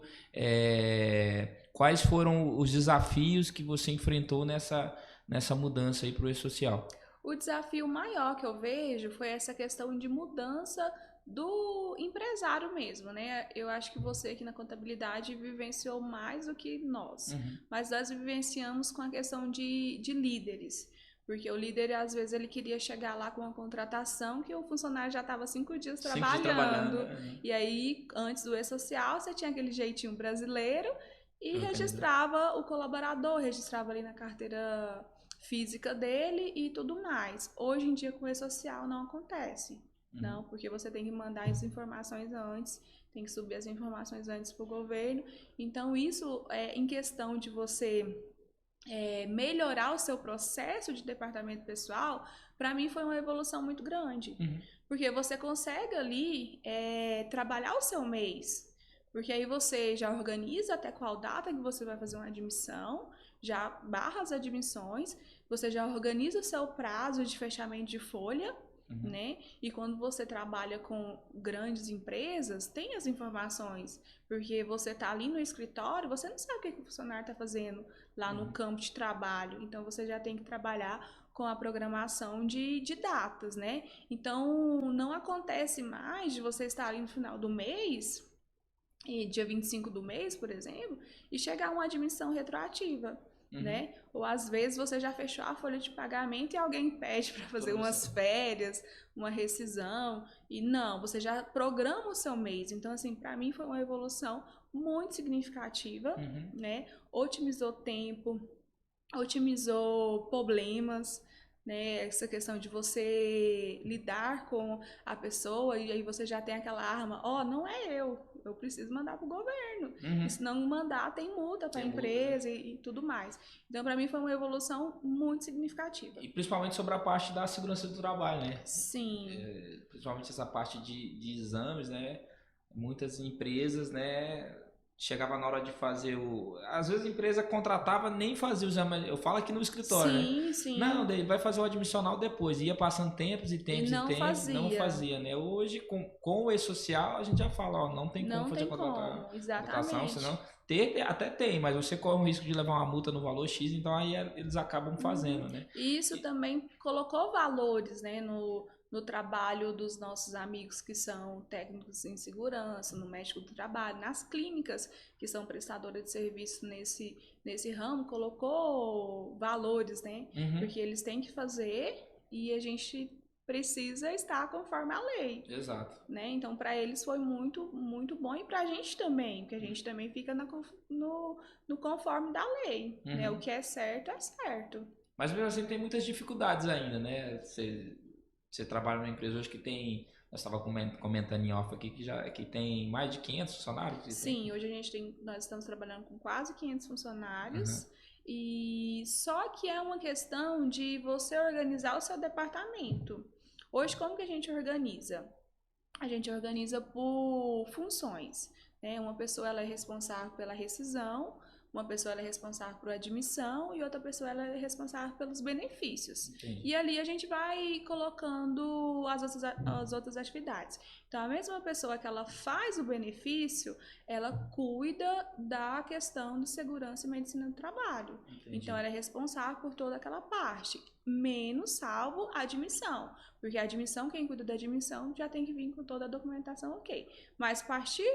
Quais foram os desafios que você enfrentou nessa mudança aí para o e-social? O desafio maior que eu vejo foi essa questão de mudança do empresário mesmo, né? Eu acho que você aqui na contabilidade vivenciou mais do que nós, Uhum. mas nós vivenciamos com a questão de líderes. Porque o líder, às vezes, ele queria chegar lá com uma contratação que o funcionário já estava 5 dias 5 dias trabalhando, trabalhando. né? E aí, antes do e-social, você tinha aquele jeitinho brasileiro e Organizar. registrava o colaborador, registrava ali na carteira física dele e tudo mais. Hoje em dia com o e-social não acontece, Uhum. não, porque você tem que mandar as informações antes, tem que subir as informações antes para o governo. Então isso é em questão de você melhorar o seu processo de departamento pessoal, para mim foi uma evolução muito grande, Uhum. porque você consegue ali trabalhar o seu mês. Porque aí você já organiza até qual data que você vai fazer uma admissão, já barra as admissões, você já organiza o seu prazo de fechamento de folha, Uhum. né? E quando você trabalha com grandes empresas, tem as informações, porque você tá ali no escritório, você não sabe o que o funcionário está fazendo lá no campo de trabalho, então você já tem que trabalhar com a programação de datas, né? Então não acontece mais de você estar ali no final do mês e dia 25 do mês, por exemplo, e chegar uma admissão retroativa. né? Ou às vezes você já fechou a folha de pagamento e alguém pede para fazer umas férias, uma rescisão, e não, você já programa o seu mês. Então, assim, para mim foi uma evolução muito significativa, né? Otimizou tempo, otimizou problemas, né? Essa questão de você lidar com a pessoa e aí você já tem aquela arma, não é eu preciso mandar para o governo. E se não mandar, tem multa para a empresa e tudo mais. Então, para mim, foi uma evolução muito significativa. E principalmente sobre a parte da segurança do trabalho, né? Sim. Principalmente essa parte de exames, né? Muitas empresas, né? Chegava na hora de fazer às vezes a empresa contratava, nem fazia o exame. Eu falo aqui no escritório, né? Sim. Não, daí vai fazer o admissional depois. Ia passando tempos e tempos e não fazia, né? Hoje, com o e-social, a gente já fala, não tem como fazer contratação, senão até tem, mas você corre o risco de levar uma multa no valor X, então aí eles acabam fazendo, né? E isso também colocou valores, né, no trabalho dos nossos amigos que são técnicos em segurança, no médico do trabalho, nas clínicas que são prestadoras de serviço nesse ramo, colocou valores, né? Porque eles têm que fazer e a gente precisa estar conforme a lei. Exato. Né? Então, para eles foi muito, muito bom e para a gente também, porque a gente também fica no conforme da lei, né? O que é certo. Mas mesmo assim tem muitas dificuldades ainda, né? Você trabalha numa empresa hoje que tem, nós estávamos comentando em off aqui, que tem mais de 500 funcionários? Sim, hoje nós estamos trabalhando com quase 500 funcionários, e só que é uma questão de você organizar o seu departamento. Hoje, como que a gente organiza? A gente organiza por funções, né? Uma pessoa ela é responsável pela rescisão, uma pessoa ela é responsável por admissão e outra pessoa ela é responsável pelos benefícios. Entendi. E ali a gente vai colocando as outras atividades. Então, a mesma pessoa que ela faz o benefício, ela cuida da questão de segurança e medicina do trabalho. Entendi. Então, ela é responsável por toda aquela parte, menos salvo a admissão. Porque a admissão, quem cuida da admissão já tem que vir com toda a documentação ok. Mas a partir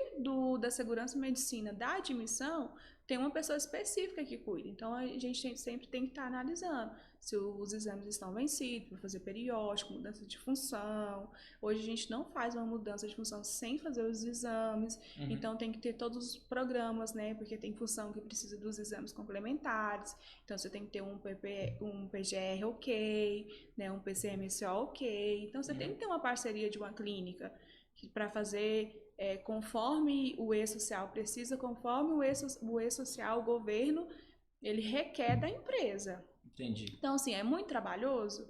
da segurança e medicina da admissão, tem uma pessoa específica que cuida. Então, a gente sempre tem que estar analisando se os exames estão vencidos, para fazer periódico, mudança de função. Hoje a gente não faz uma mudança de função sem fazer os exames. Então, tem que ter todos os programas, né? Porque tem função que precisa dos exames complementares. Então, você tem que ter um PGR ok, né? Um PCMSO ok. Então, você tem que ter uma parceria de uma clínica para fazer conforme o E-Social precisa, conforme o E-Social, o governo, ele requer da empresa. Entendi. Então, assim, é muito trabalhoso,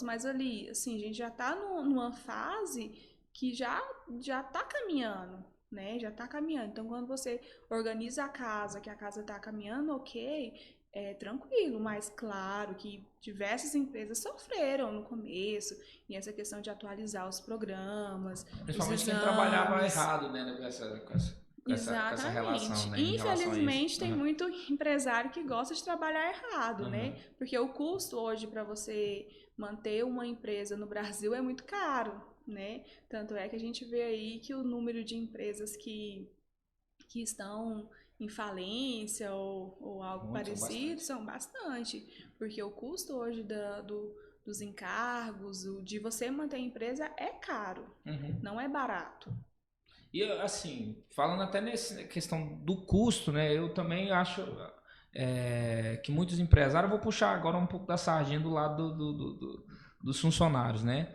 mas ali, assim, a gente já está numa fase que já está caminhando, né? Já está caminhando. Então, quando você organiza a casa, que a casa está caminhando, ok, é tranquilo, mas claro que diversas empresas sofreram no começo, e essa questão de atualizar os programas, principalmente quem trabalhava errado, né, com essa relação, né? Infelizmente, tem muito empresário que gosta de trabalhar errado, né? Porque o custo hoje para você manter uma empresa no Brasil é muito caro, né? Tanto é que a gente vê aí que o número de empresas que estão em falência ou algo parecido são bastante, porque o custo hoje dos encargos, de você manter a empresa é caro, não é barato. E assim, falando até nessa questão do custo, né, eu também acho que muitos empresários, eu vou puxar agora um pouco da sardinha do lado dos funcionários, né?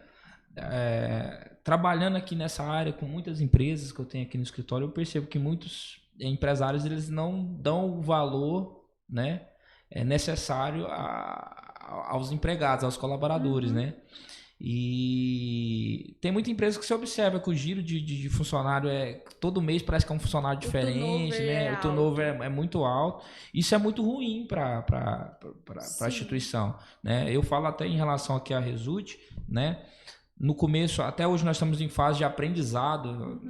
Trabalhando aqui nessa área com muitas empresas que eu tenho aqui no escritório, eu percebo que muitos empresários eles não dão o valor, né, necessário aos empregados, aos colaboradores, né? E tem muita empresa que se observa que o giro de funcionário todo mês parece que é um funcionário diferente, né? O turnover é muito alto. Isso é muito ruim para a instituição, né? Eu falo até em relação aqui à Result, né? No começo, até hoje nós estamos em fase de aprendizado,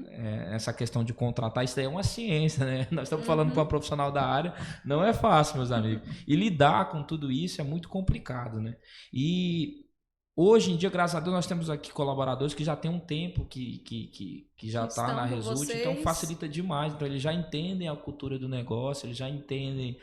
essa questão de contratar, isso daí é uma ciência, né? Nós estamos falando com uma profissional da área, não é fácil, meus amigos. E lidar com tudo isso é muito complicado, né? E hoje em dia, graças a Deus, nós temos aqui colaboradores que já tem um tempo que já está na Result, então facilita demais. Então, eles já entendem a cultura do negócio, eles já entendem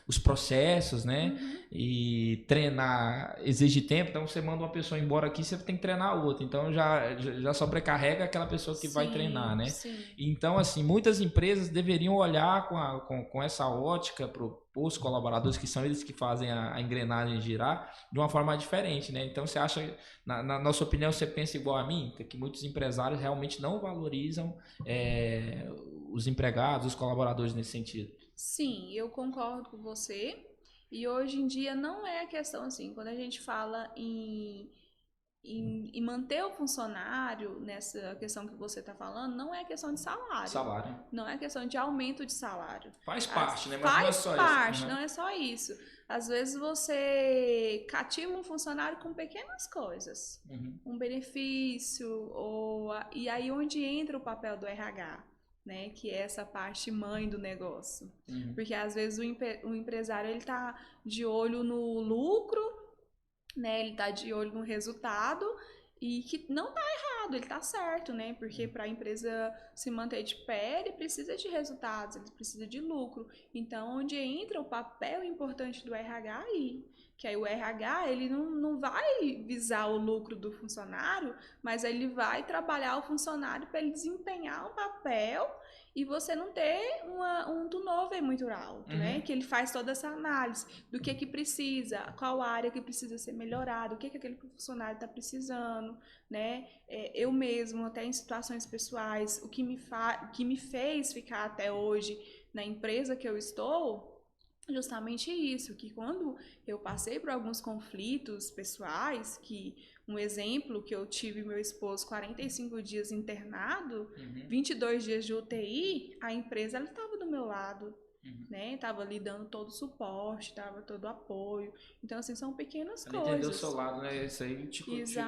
os processos, né? Uhum. E treinar exige tempo, então você manda uma pessoa embora aqui, você tem que treinar a outra. Então já sobrecarrega aquela pessoa que vai treinar, né? Sim. Então, assim, muitas empresas deveriam olhar com essa ótica para os colaboradores, que são eles que fazem a engrenagem girar, de uma forma diferente, né? Então, você acha, na nossa opinião, você pensa igual a mim, que muitos empresários realmente não valorizam os empregados, os colaboradores nesse sentido. Sim, eu concordo com você. E hoje em dia não é a questão assim, quando a gente fala em manter o funcionário nessa questão que você está falando, não é questão de salário. Salário. Não é questão de aumento de salário. Faz parte, né? Mas Faz não é só parte, isso. Uhum. não é só isso. Às vezes você cativa um funcionário com pequenas coisas. Uhum. Um benefício, e aí onde entra o papel do RH. Né, que é essa parte mãe do negócio. Uhum. Porque às vezes o empresário ele tá de olho no lucro, né? Ele tá de olho no resultado e que não tá errado, ele tá certo, né? Porque para a empresa se manter de pé, ele precisa de resultados, ele precisa de lucro. Então, onde entra o papel importante do RH aí? Que aí o RH, ele não vai visar o lucro do funcionário, mas ele vai trabalhar o funcionário para ele desempenhar um papel e você não ter um turnover muito alto, né? Que ele faz toda essa análise do que precisa, qual área que precisa ser melhorada, o que aquele funcionário está precisando, né? Eu mesmo, até em situações pessoais, o que me fez ficar até hoje na empresa que eu estou, justamente isso, que quando eu passei por alguns conflitos pessoais, que um exemplo que eu tive meu esposo 45 dias internado, 22 dias de UTI, a empresa ela estava do meu lado, né? Tava ali dando todo o suporte, tava todo o apoio. Então, assim, são pequenas Ela coisas. entendeu o seu lado, né? Isso aí te conquistou.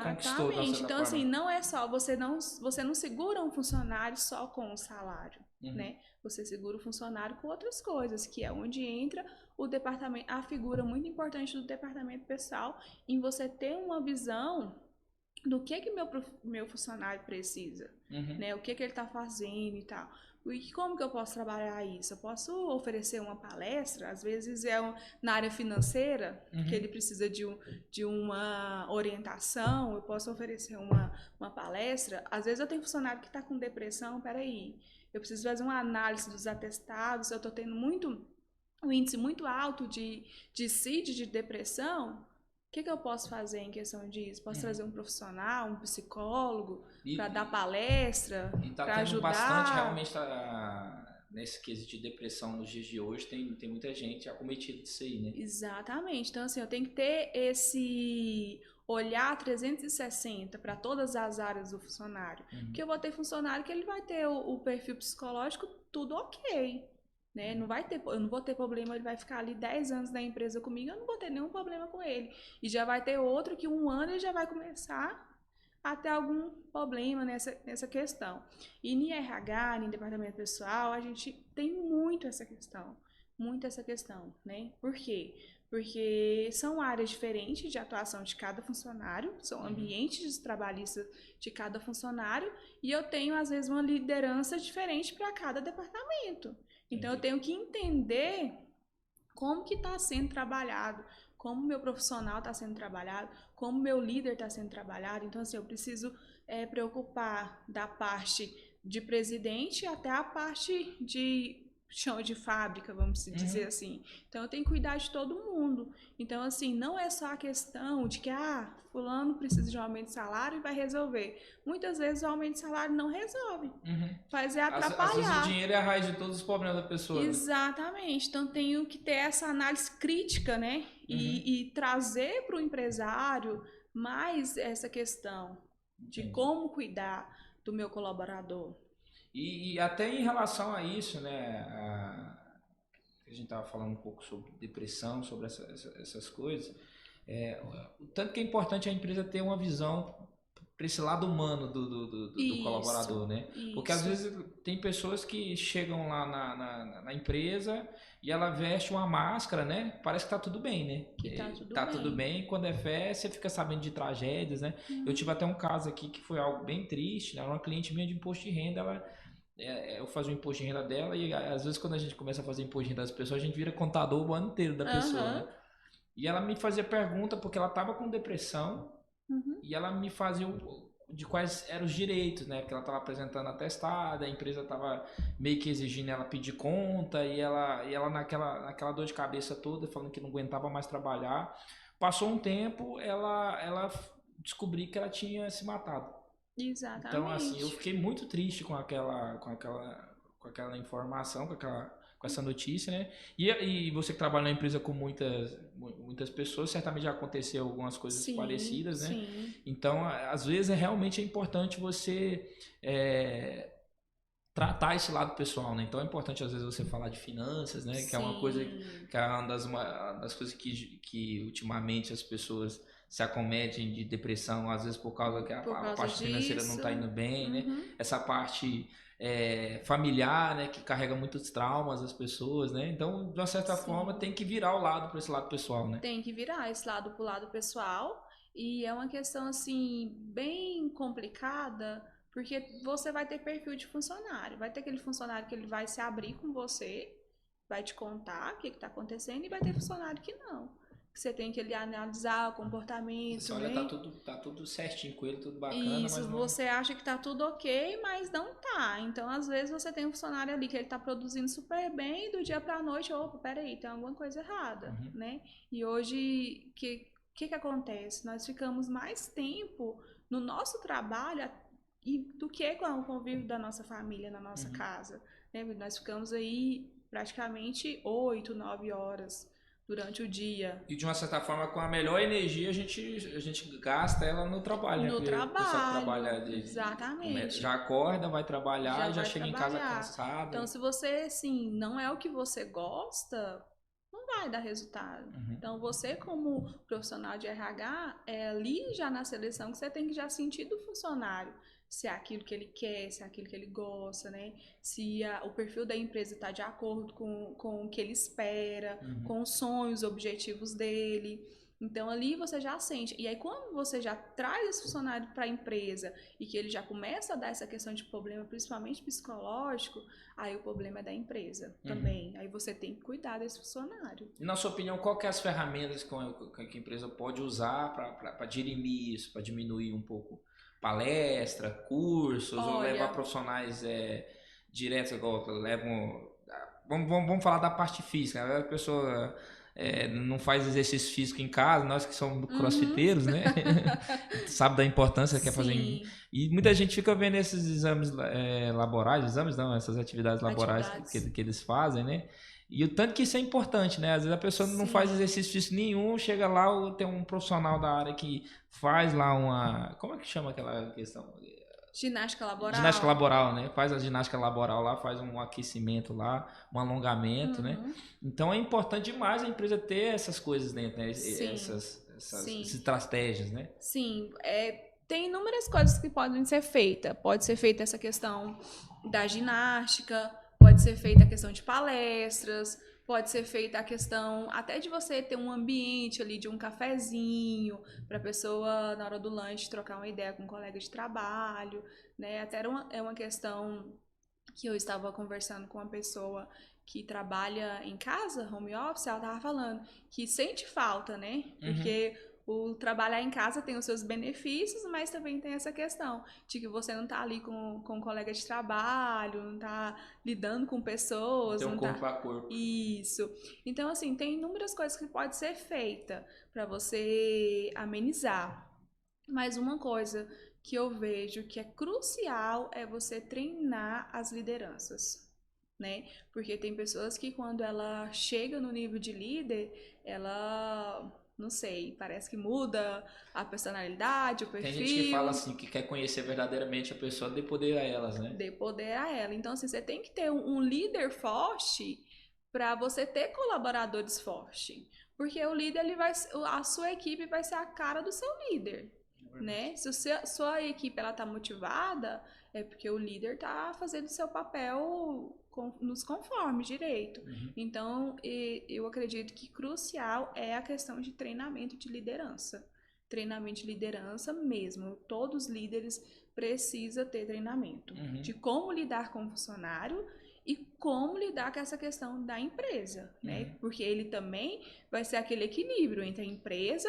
Exatamente. Então, assim, não é só, você não segura um funcionário só com o salário, né? Você segura o funcionário com outras coisas, que é onde entra o departamento, a figura muito importante do departamento pessoal, em você ter uma visão do que meu funcionário precisa, né? O que ele está fazendo e tal. E como que eu posso trabalhar isso? Eu posso oferecer uma palestra, às vezes na área financeira, que ele precisa de uma orientação, eu posso oferecer uma palestra. Às vezes eu tenho funcionário que está com depressão, peraí, eu preciso fazer uma análise dos atestados, eu estou tendo um índice muito alto de CID, de depressão. O que eu posso fazer em questão disso? Posso trazer um profissional, um psicólogo, para dar palestra, para ajudar? Bastante, realmente, nesse quesito de depressão nos dias de hoje, tem muita gente acometida disso aí, né? Exatamente. Então, assim, eu tenho que ter esse olhar 360 para todas as áreas do funcionário. Porque eu vou ter funcionário que ele vai ter o perfil psicológico tudo ok. Né? Eu não vou ter problema, ele vai ficar ali 10 anos na empresa comigo, eu não vou ter nenhum problema com ele. E já vai ter outro que 1 ano ele já vai começar a ter algum problema nessa questão. E em RH, em departamento pessoal, a gente tem muito essa questão, né? Por quê? Porque são áreas diferentes de atuação de cada funcionário, são ambientes trabalhistas de cada funcionário, e eu tenho, às vezes, uma liderança diferente para cada departamento. Então, eu tenho que entender como que está sendo trabalhado, como meu profissional está sendo trabalhado, como meu líder está sendo trabalhado. Então, assim, eu preciso preocupar da parte de presidente até a parte de chão de fábrica, vamos dizer assim. Então, eu tenho que cuidar de todo mundo. Então, assim, não é só a questão de que, fulano precisa de um aumento de salário e vai resolver. Muitas vezes o aumento de salário não resolve. Faz atrapalhar. Às vezes o dinheiro é a raiz de todos os problemas da pessoa. Exatamente. Então, tenho que ter essa análise crítica, né? E trazer para o empresário mais essa questão de como cuidar do meu colaborador. E até em relação a isso, né? A gente estava falando um pouco sobre depressão, sobre essas coisas. O tanto que é importante a empresa ter uma visão para esse lado humano do colaborador, né? Porque às vezes tem pessoas que chegam lá na empresa e ela veste uma máscara, né? Parece que tá tudo bem, né? Que tá tudo bem. Quando é fé, você fica sabendo de tragédias, né? Eu tive até um caso aqui que foi algo bem triste, né? Uma cliente minha de imposto de renda, eu fazia o imposto de renda dela e às vezes quando a gente começa a fazer imposto de renda das pessoas, a gente vira contador o ano inteiro da pessoa, né? Aham. E ela me fazia pergunta porque ela estava com depressão Uhum. e ela me fazia de quais eram os direitos, né? Porque ela estava apresentando atestado, a empresa estava meio que exigindo ela pedir conta e ela naquela dor de cabeça toda, falando que não aguentava mais trabalhar. Passou um tempo, ela descobri que ela tinha se matado. Então, assim, eu Exatamente. fiquei muito triste com aquela informação, com essa notícia, né? E você que trabalha na empresa com muitas pessoas, certamente já aconteceu algumas coisas Sim, parecidas, né? sim, Então, às vezes, realmente é importante você tratar esse lado pessoal, né? Então, é importante, às vezes, você falar de finanças, né? Que é uma coisa, sim. que é uma das coisas que ultimamente as pessoas se acometem de depressão, às vezes por causa que a Por causa parte financeira não disso. está indo bem, né? Uhum. Essa parte familiar, né? Que carrega muitos traumas das pessoas, né? Então, de uma certa forma, Sim. tem que virar o lado para esse lado pessoal, né? Tem que virar esse lado pro lado pessoal. E é uma questão, assim, bem complicada, porque você vai ter perfil de funcionário. Vai ter aquele funcionário que ele vai se abrir com você, vai te contar o que está acontecendo, e vai ter funcionário que não. Que você tem que ali analisar o Você comportamento, olha, né? tá tudo certinho com ele, tudo bacana, mas Isso, não. você acha que tá tudo ok, mas não tá. Então, às vezes, você tem um funcionário ali que ele tá produzindo super bem e do dia pra noite, opa, peraí, tem alguma coisa errada, Uhum, né? E hoje, que acontece? Nós ficamos mais tempo no nosso trabalho do que com o convívio da nossa família na nossa uhum. casa, né? Nós ficamos aí praticamente 8, 9 horas durante o dia. E de uma certa forma, com a melhor energia, a gente gasta ela no trabalho, né? No Porque o pessoal que trabalha trabalho, já exatamente. acorda, vai trabalhar Já e já vai chega em casa trabalhar. Então, cansado. se você, assim, não é o que você gosta, não vai dar resultado. Uhum, Então, você, como profissional de RH, é ali já na seleção que você tem que já sentir do funcionário se é aquilo que ele quer, se é aquilo que ele gosta, né? Se o perfil da empresa está de acordo com o que ele espera, uhum. com os sonhos, objetivos dele. Então ali você já sente. E aí quando você já traz esse funcionário para a empresa e que ele já começa a dar essa questão de problema, principalmente psicológico, aí o problema é da empresa Uhum. também. Aí você tem que cuidar desse funcionário. E na sua opinião, qual que é as ferramentas que a empresa pode usar para dirimir isso, para diminuir um pouco? Palestra, cursos, ou levar Olha, profissionais diretos, igual levam. Vamos falar da parte física, né? A pessoa não faz exercício físico em casa, nós que somos uhum, crossfiteiros, né? Sabe da importância que é fazer. sim, E muita gente fica vendo esses exames laborais, exames não, essas atividades laborais que, atividades. que eles fazem, né? E o tanto que isso é importante, né? Às vezes a pessoa não faz Sim. exercício físico nenhum, chega lá, tem um profissional da área que faz lá uma. Como é que chama aquela questão? Ginástica Ginástica laboral. laboral, né? Faz a ginástica laboral lá, faz um aquecimento lá, um alongamento, né? Uhum, Então é importante demais a empresa ter essas coisas dentro, né? sim, Essas sim. estratégias, né? Sim, tem inúmeras coisas que podem ser feitas. Pode ser feita essa questão da ginástica, pode ser feita a questão de palestras, pode ser feita a questão até de você ter um ambiente ali de um cafezinho para a pessoa na hora do lanche trocar uma ideia com um colega de trabalho, né? Até é uma questão que eu estava conversando com uma pessoa que trabalha em casa, home office, ela estava falando que sente falta, né? Uhum. Porque o trabalhar em casa tem os seus benefícios, mas também tem essa questão de que você não tá ali com um colega de trabalho, não tá lidando com pessoas, Ter um não corpo tá. a corpo. Isso. Então, assim, tem inúmeras coisas que pode ser feita para você amenizar. Mas uma coisa que eu vejo que é crucial é você treinar as lideranças, né? Porque tem pessoas que quando ela chega no nível de líder, ela, não sei, parece que muda a personalidade, o Tem gente que fala perfil, assim, que quer conhecer verdadeiramente a pessoa, dê poder a elas, né? dê poder a ela. Então, assim, você tem que ter um líder forte para você ter colaboradores fortes. Porque o líder, a sua equipe vai ser a cara do seu líder, É verdade. né? Se sua equipe ela tá motivada, é porque o líder tá fazendo seu papel nos conformes direito. Uhum. Então, eu acredito que crucial é a questão de treinamento de liderança. Treinamento de liderança mesmo. Todos os líderes precisa ter treinamento de como lidar com o funcionário e como lidar com essa questão da empresa, né? Porque ele também vai ser aquele equilíbrio entre a empresa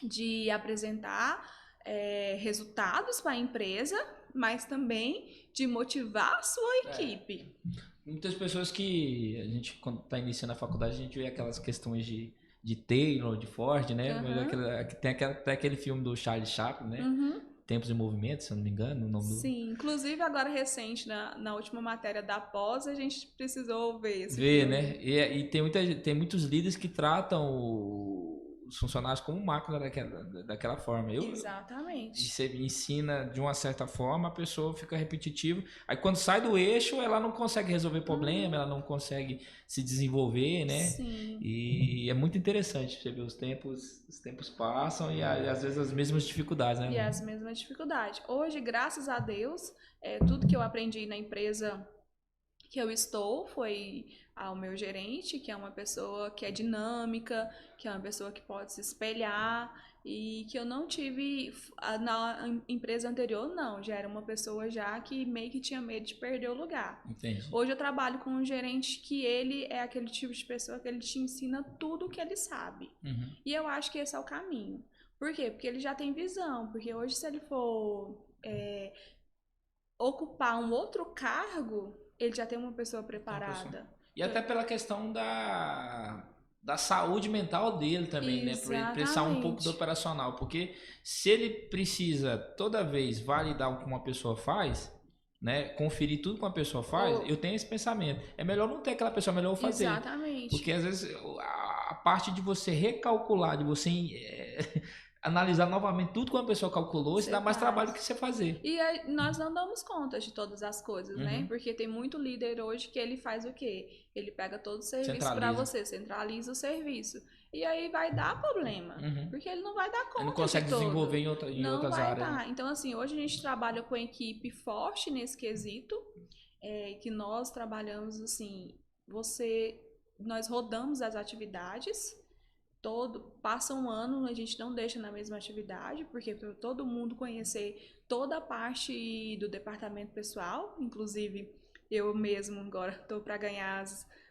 de apresentar resultados para a empresa, mas também de motivar a sua equipe. Muitas pessoas que a gente, quando está iniciando a faculdade, a gente vê aquelas questões de Taylor, de Ford, né? Tem até aquele filme do Charlie Chaplin, né? Tempos em Movimento, se eu não me engano. O nome Sim, inclusive agora recente, na última matéria da pós, a gente precisou ver esse filme. Né? E tem muitos líderes que tratam os funcionários como máquina daquela forma. Exatamente. E você ensina de uma certa forma, a pessoa fica repetitiva. Aí quando sai do eixo, ela não consegue resolver problema, ela não consegue se desenvolver, né? Sim. E é muito interessante você ver os tempos passam e às vezes as mesmas dificuldades, né? E as mesmas dificuldades. Hoje, graças a Deus, tudo que eu aprendi na empresa que eu estou foi ao meu gerente, que é uma pessoa que é dinâmica, que é uma pessoa que pode se espelhar e que eu não tive na empresa anterior, não. Já era uma pessoa já que meio que tinha medo de perder o lugar. Entendi. Hoje eu trabalho com um gerente que ele é aquele tipo de pessoa que ele te ensina tudo o que ele sabe. E eu acho que esse é o caminho. Por quê? Porque ele já tem visão. Porque hoje se ele for ocupar um outro cargo, ele já tem uma pessoa preparada. E até pela questão da saúde mental dele também, né? Para ele precisar um pouco do operacional. Porque se ele precisa toda vez validar o que uma pessoa faz, né? Conferir tudo que uma pessoa faz, eu tenho esse pensamento. É melhor não ter aquela pessoa, é melhor eu fazer. Exatamente. Porque às vezes a parte de você recalcular, de você analisar novamente tudo que uma pessoa calculou, isso dá mais trabalho do que você fazer. E nós não damos conta de todas as coisas, né? Porque tem muito líder hoje que ele faz o quê? Ele pega todo o serviço para você, centraliza o serviço. E aí vai dar problema, porque ele não vai dar conta. Ele não consegue desenvolver em outras áreas. Dar. Então, assim, hoje a gente trabalha com equipe forte nesse quesito, que nós trabalhamos assim, nós rodamos as atividades. Passa um ano, a gente não deixa na mesma atividade, porque para todo mundo conhecer toda a parte do departamento pessoal, inclusive eu mesmo agora estou para ganhar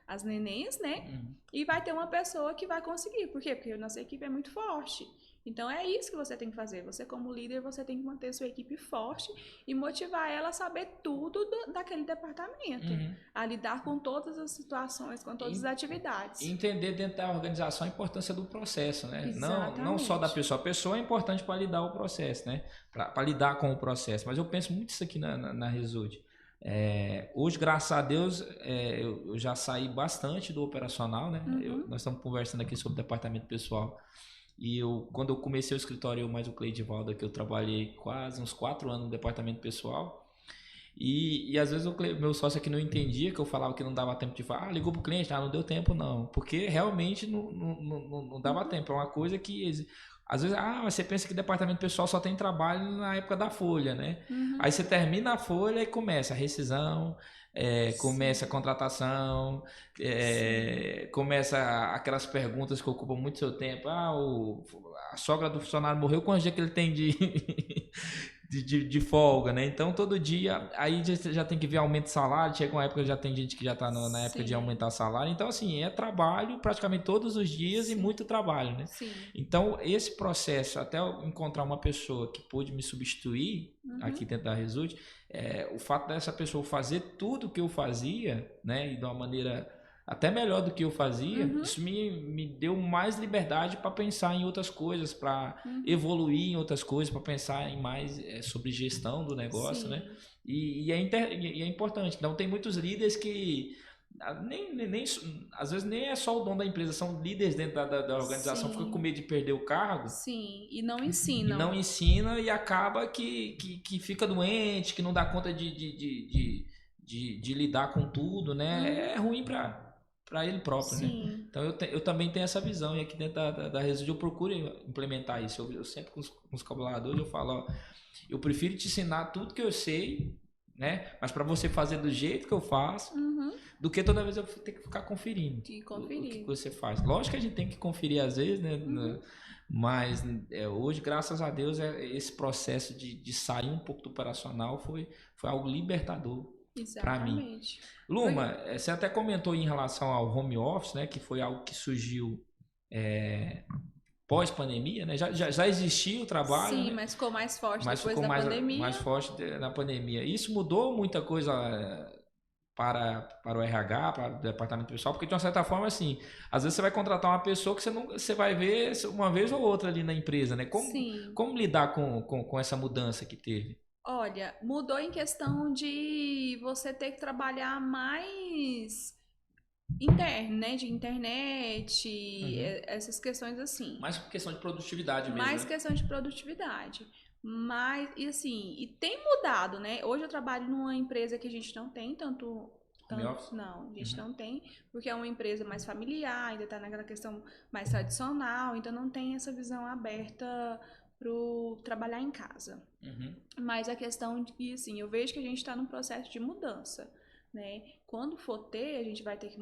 as nenéns, né? E vai ter uma pessoa que vai conseguir. Por quê? Porque a nossa equipe é muito forte. Então é isso que você tem que fazer. Você como líder, você tem que manter sua equipe forte e motivar ela a saber tudo daquele departamento. A lidar com todas as situações, com todas as atividades. Entender dentro da organização a importância do processo, né? Não só da pessoa. A pessoa é importante para lidar o processo, né? Para lidar com o processo. Mas eu penso muito isso aqui na Result. Hoje, graças a Deus, eu já saí bastante do operacional, né? Nós estamos conversando aqui sobre o departamento pessoal. E quando eu comecei o escritório, mais o Cleidivaldo, que eu trabalhei quase uns 4 anos no departamento pessoal. E às vezes meu sócio aqui não entendia, que eu falava que não dava tempo de falar, ligou pro cliente, não deu tempo não. Porque realmente não dava tempo. É uma coisa que, às vezes, você pensa que departamento pessoal só tem trabalho na época da folha, né? Aí você termina a folha e começa a rescisão, começa a contratação, começa aquelas perguntas que ocupam muito seu tempo. A sogra do funcionário morreu, quantos dias que ele tem de folga, né? Então todo dia aí já tem que ver aumento de salário. Chega uma época que já tem gente que já está na época de aumentar salário. Então assim, é trabalho praticamente todos os dias e muito trabalho, né? Então esse processo, até eu encontrar uma pessoa que pôde me substituir aqui dentro da Result, o fato dessa pessoa fazer tudo que eu fazia, né? E de uma maneira até melhor do que eu fazia, isso me deu mais liberdade para pensar em outras coisas, para evoluir em outras coisas, para pensar em mais sobre gestão do negócio, né? E é importante. Então tem muitos líderes que às vezes nem é só o dono da empresa, são líderes dentro da organização, ficam com medo de perder o cargo. E não ensinam. E acaba que fica doente, que não dá conta de lidar com tudo, né? É ruim para ele próprio, né? Então eu também tenho essa visão, e aqui dentro da Result eu procuro implementar isso. Eu sempre com os colaboradores eu falo, eu prefiro te ensinar tudo que eu sei, né? Mas para você fazer do jeito que eu faço, do que toda vez eu ter que ficar conferindo o que você faz. Lógico que a gente tem que conferir às vezes, né? Mas hoje, graças a Deus, esse processo de sair um pouco do operacional foi algo libertador para mim. Exatamente. Luma, você até comentou em relação ao home office, né, que foi algo que surgiu pós-pandemia, né? Já existia o trabalho, Sim, né? mas ficou mais forte Mas depois ficou da pandemia. mais forte na pandemia. Isso mudou muita coisa para o RH, para o departamento pessoal, porque de uma certa forma, assim, às vezes você vai contratar uma pessoa que você vai ver uma vez ou outra ali na empresa, né? Sim. Como lidar com essa mudança que teve? Olha, mudou em questão de você ter que trabalhar mais interno, né? De internet, essas questões assim. Mais questão de produtividade mesmo, Mais né? questão de produtividade. Mas, e assim, e tem mudado, né? Hoje eu trabalho numa empresa que a gente não tem tanto. Home office? Não, a gente não tem, porque é uma empresa mais familiar, ainda tá naquela questão mais tradicional, então não tem essa visão aberta pro trabalhar em casa. Mas a questão de que, assim, eu vejo que a gente está num processo de mudança, né? Quando for ter, a gente vai ter que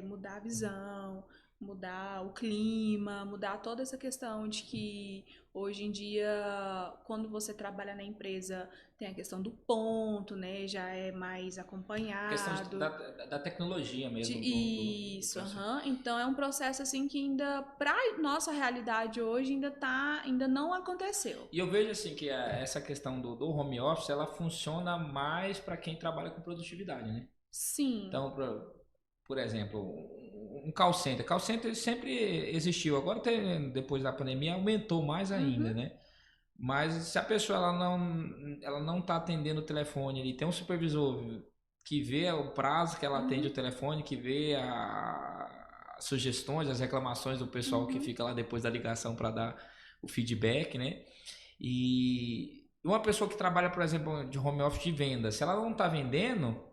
mudar a visão, mudar o clima, mudar toda essa questão de que hoje em dia, quando você trabalha na empresa, tem a questão do ponto, né? Já é mais acompanhado. Questão da tecnologia mesmo. Isso, então é um processo assim que ainda, para nossa realidade hoje, ainda não aconteceu. E eu vejo assim que essa questão do home office, ela funciona mais para quem trabalha com produtividade, né? Sim. Então, por exemplo, um call center. Call center sempre existiu. Agora, depois da pandemia, aumentou mais ainda, né? Mas se a pessoa ela não está atendendo o telefone, ele tem um supervisor que vê o prazo que ela atende o telefone, que vê as sugestões, as reclamações do pessoal que fica lá depois da ligação para dar o feedback, né? E uma pessoa que trabalha, por exemplo, de home office de venda, se ela não está vendendo,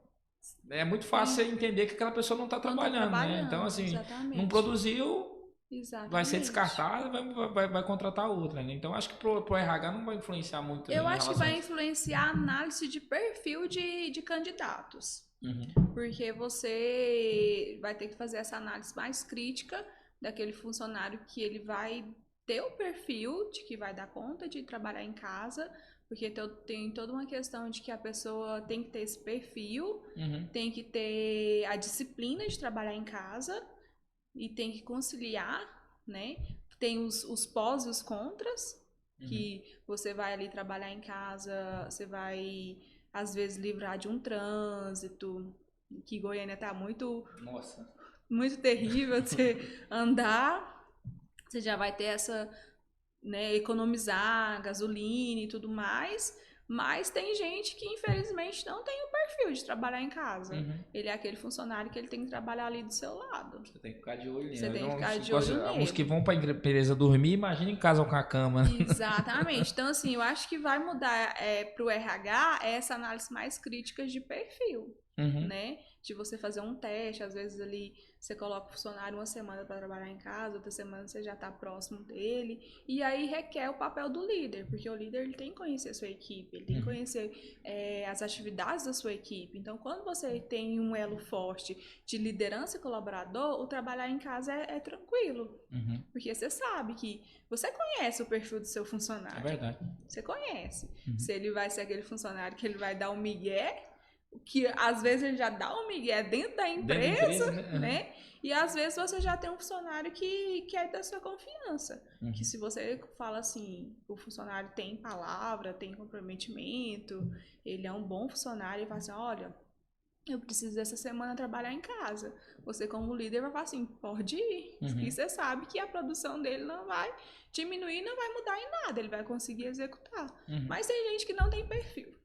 é muito fácil você entender que aquela pessoa não está trabalhando, né? Então, assim, exatamente. não produziu, Exatamente. vai ser descartada, vai contratar outra, né? Então, acho que pro RH não vai influenciar muito. Eu acho que vai influenciar a análise de perfil de candidatos. Porque você vai ter que fazer essa análise mais crítica daquele funcionário que ele vai ter o perfil de que vai dar conta de trabalhar em casa, porque tem toda uma questão de que a pessoa tem que ter esse perfil, tem que ter a disciplina de trabalhar em casa e tem que conciliar, né? Tem os pós e os contras, que você vai ali trabalhar em casa, você vai às vezes livrar de um trânsito, que Goiânia tá muito terrível de você andar. Você já vai ter essa, né, economizar gasolina e tudo mais, mas tem gente que infelizmente não tem o perfil de trabalhar em casa. Ele é aquele funcionário que ele tem que trabalhar ali do seu lado. Você tem que ficar de olho nele. Você tem que ficar de olho nele. Alguns que vão para a empresa dormir, imagina em casa com a cama. Exatamente. Então, assim, eu acho que vai mudar para o RH essa análise mais crítica de perfil, né? De você fazer um teste, às vezes ali você coloca o funcionário uma semana para trabalhar em casa, outra semana você já está próximo dele, e aí requer o papel do líder, porque o líder ele tem que conhecer a sua equipe, ele tem que conhecer as atividades da sua equipe. Então, quando você tem um elo forte de liderança e colaborador, o trabalhar em casa é tranquilo, porque você sabe que você conhece o perfil do seu funcionário. É verdade. Você conhece. Se ele vai ser aquele funcionário que ele vai dar um migué, que às vezes ele já dá um migué dentro da empresa, né? E às vezes você já tem um funcionário que é da sua confiança. Que se você fala assim, o funcionário tem palavra, tem comprometimento, ele é um bom funcionário, e fala assim, olha, eu preciso essa semana trabalhar em casa. Você como líder vai falar assim, pode ir. E você sabe que a produção dele não vai diminuir, não vai mudar em nada, ele vai conseguir executar. Mas tem gente que não tem perfil.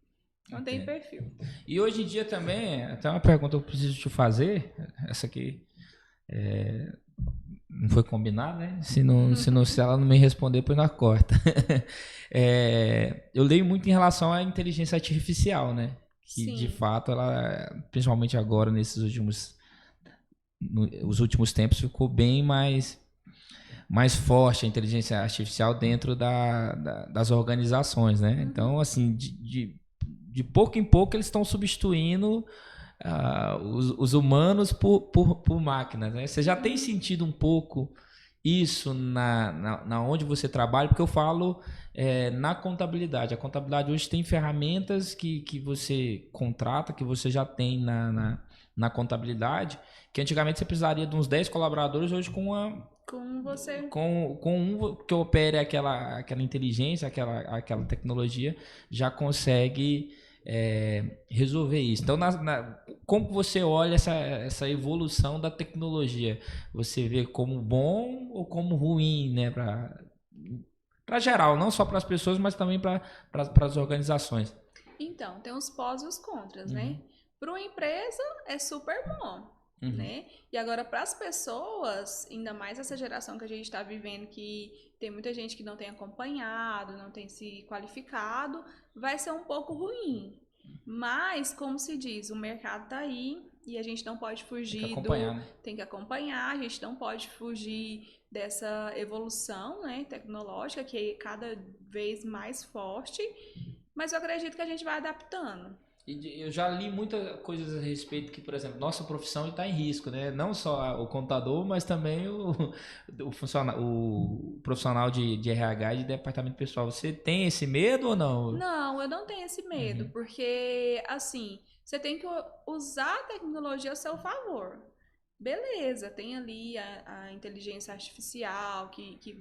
Não tem perfil. E hoje em dia também, até uma pergunta que eu preciso te fazer, essa aqui não foi combinado, né? Se ela não me responder, depois nós corta. Eu leio muito em relação à inteligência artificial, né? Que de fato ela, principalmente agora nesses últimos tempos, ficou bem mais forte a inteligência artificial dentro das organizações, né? Então, assim, de pouco em pouco eles estão substituindo os humanos por máquinas, né? Você já tem sentido um pouco isso na onde você trabalha, porque eu falo na contabilidade. A contabilidade hoje tem ferramentas que você contrata, que você já tem na contabilidade, que antigamente você precisaria de uns 10 colaboradores, hoje Com você. com um que opere aquela inteligência, aquela tecnologia, já consegue resolver isso. Então, como você olha essa evolução da tecnologia? Você vê como bom ou como ruim, né? Para geral, não só para as pessoas, mas também para as organizações. Então, tem os pós e os contras, né? Uhum, Para uma empresa é super bom, uhum. né? E agora para as pessoas, ainda mais essa geração que a gente está vivendo, que tem muita gente que não tem acompanhado, não tem se qualificado, vai ser um pouco ruim. Mas, como se diz, o mercado tá aí e a gente não pode Tem que fugir acompanhar, né? tem que acompanhar, a gente não pode fugir dessa evolução, né, tecnológica que é cada vez mais forte. Mas eu acredito que a gente vai adaptando. Eu já li muitas coisas a respeito que, por exemplo, nossa profissão está em risco, né? Não só o contador, mas também o profissional de RH e de departamento pessoal. Você tem esse medo ou não? Não, eu não tenho esse medo, Uhum. porque, assim, você tem que usar a tecnologia a seu favor. Beleza, tem ali a inteligência artificial que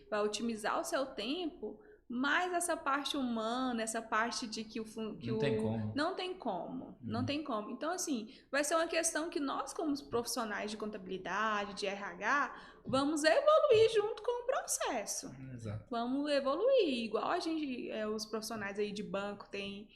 vai otimizar o seu tempo, mas essa parte humana, essa parte de que Não tem o como. não tem como, não Uhum. tem como. Então, assim, vai ser uma questão que nós, como profissionais de contabilidade, de RH, vamos evoluir junto com o processo. Exato. Vamos evoluir, igual a gente, os profissionais aí de banco têm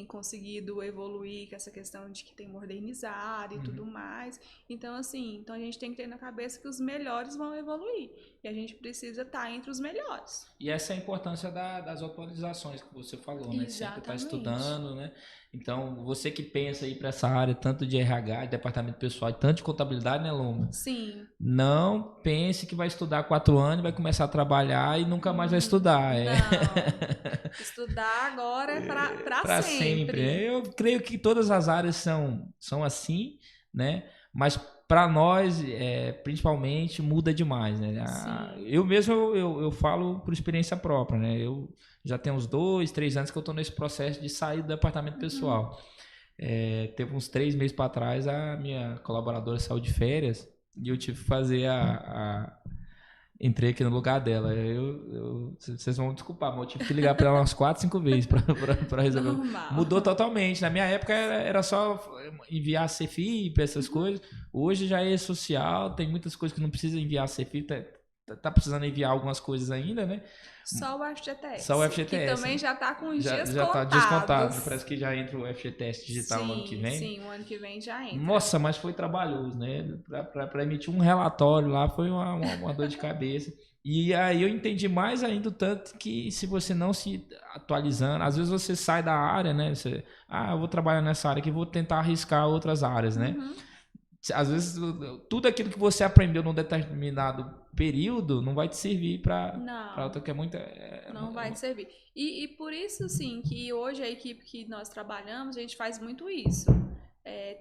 conseguido evoluir com essa questão de que tem modernizado e tudo Uhum. mais. Então, assim, então a gente tem que ter na cabeça que os melhores vão evoluir. E a gente precisa estar entre os melhores. E essa é a importância das atualizações que você falou, né? Sempre estar Exatamente. estudando, né? Então, você que pensa aí para essa área, tanto de RH, de departamento pessoal, e tanto de contabilidade, né, Loma? Sim. Não pense que vai estudar 4 anos, vai começar a trabalhar e nunca mais vai estudar. Não. Estudar agora é para Para sempre. sempre. Eu creio que todas as áreas são assim, né? Mas para nós, principalmente, muda demais, né? Sim. Eu mesmo eu falo por experiência própria, né? Eu já tenho uns 2, 3 anos que eu estou nesse processo de sair do departamento Uhum. pessoal. Teve uns 3 meses para trás, a minha colaboradora saiu de férias e eu tive que fazer entrei aqui no lugar dela. Vocês vão desculpar, mas eu tive que ligar para ela umas 4, 5 vezes para resolver. Mudou Normal. totalmente. Na minha época era só enviar CFIP, essas Uhum. coisas. Hoje já é social, tem muitas coisas que não precisa enviar CFIP. Tá precisando enviar algumas coisas ainda, né? Só o Só o FGTS, que FGTS, também né? já está com os dias Já tá descontado. contados. Parece que já entra o FGTS digital no ano que Sim, vem. sim, o ano que vem já entra. Nossa, mas foi trabalhoso, né? Para emitir um relatório lá foi uma dor de cabeça. E aí eu entendi mais ainda o tanto que se você não se atualizando, às vezes você sai da área, né? Eu vou trabalhar nessa área aqui, vou tentar arriscar outras áreas, né? Uhum. Às vezes tudo aquilo que você aprendeu num determinado período não vai te servir para outra Não, que é muito. não vai te servir. E por isso, sim, que hoje a equipe que nós trabalhamos, a gente faz muito isso.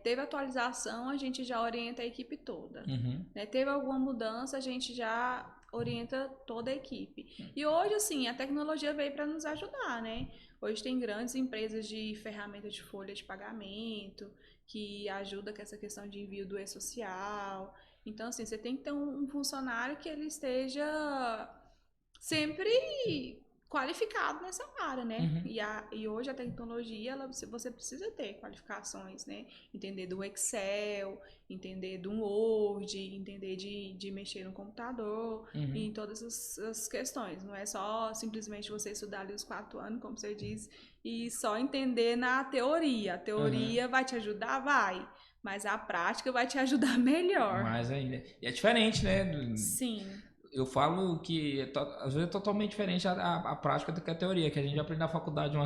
Teve atualização, a gente já orienta a equipe toda. Uhum. Né? Teve alguma mudança, a gente já orienta toda a equipe. E hoje, assim, a tecnologia veio para nos ajudar, né? Hoje tem grandes empresas de ferramenta de folha de pagamento que ajuda com essa questão de envio do e-social. Então, assim, você tem que ter um funcionário que ele esteja sempre qualificado nessa área, né? Uhum. E hoje a tecnologia, você precisa ter qualificações, né? Entender do Excel, entender do Word, entender de mexer no computador, Uhum. e em todas as questões. Não é só simplesmente você estudar ali os 4 anos, como você diz, e só entender na teoria. A Uhum. teoria vai te ajudar? Vai. Mas a prática vai te ajudar melhor. Mais ainda. E é diferente, né? Sim. Eu falo que às vezes é totalmente diferente a prática do que a teoria, que a gente aprende na faculdade.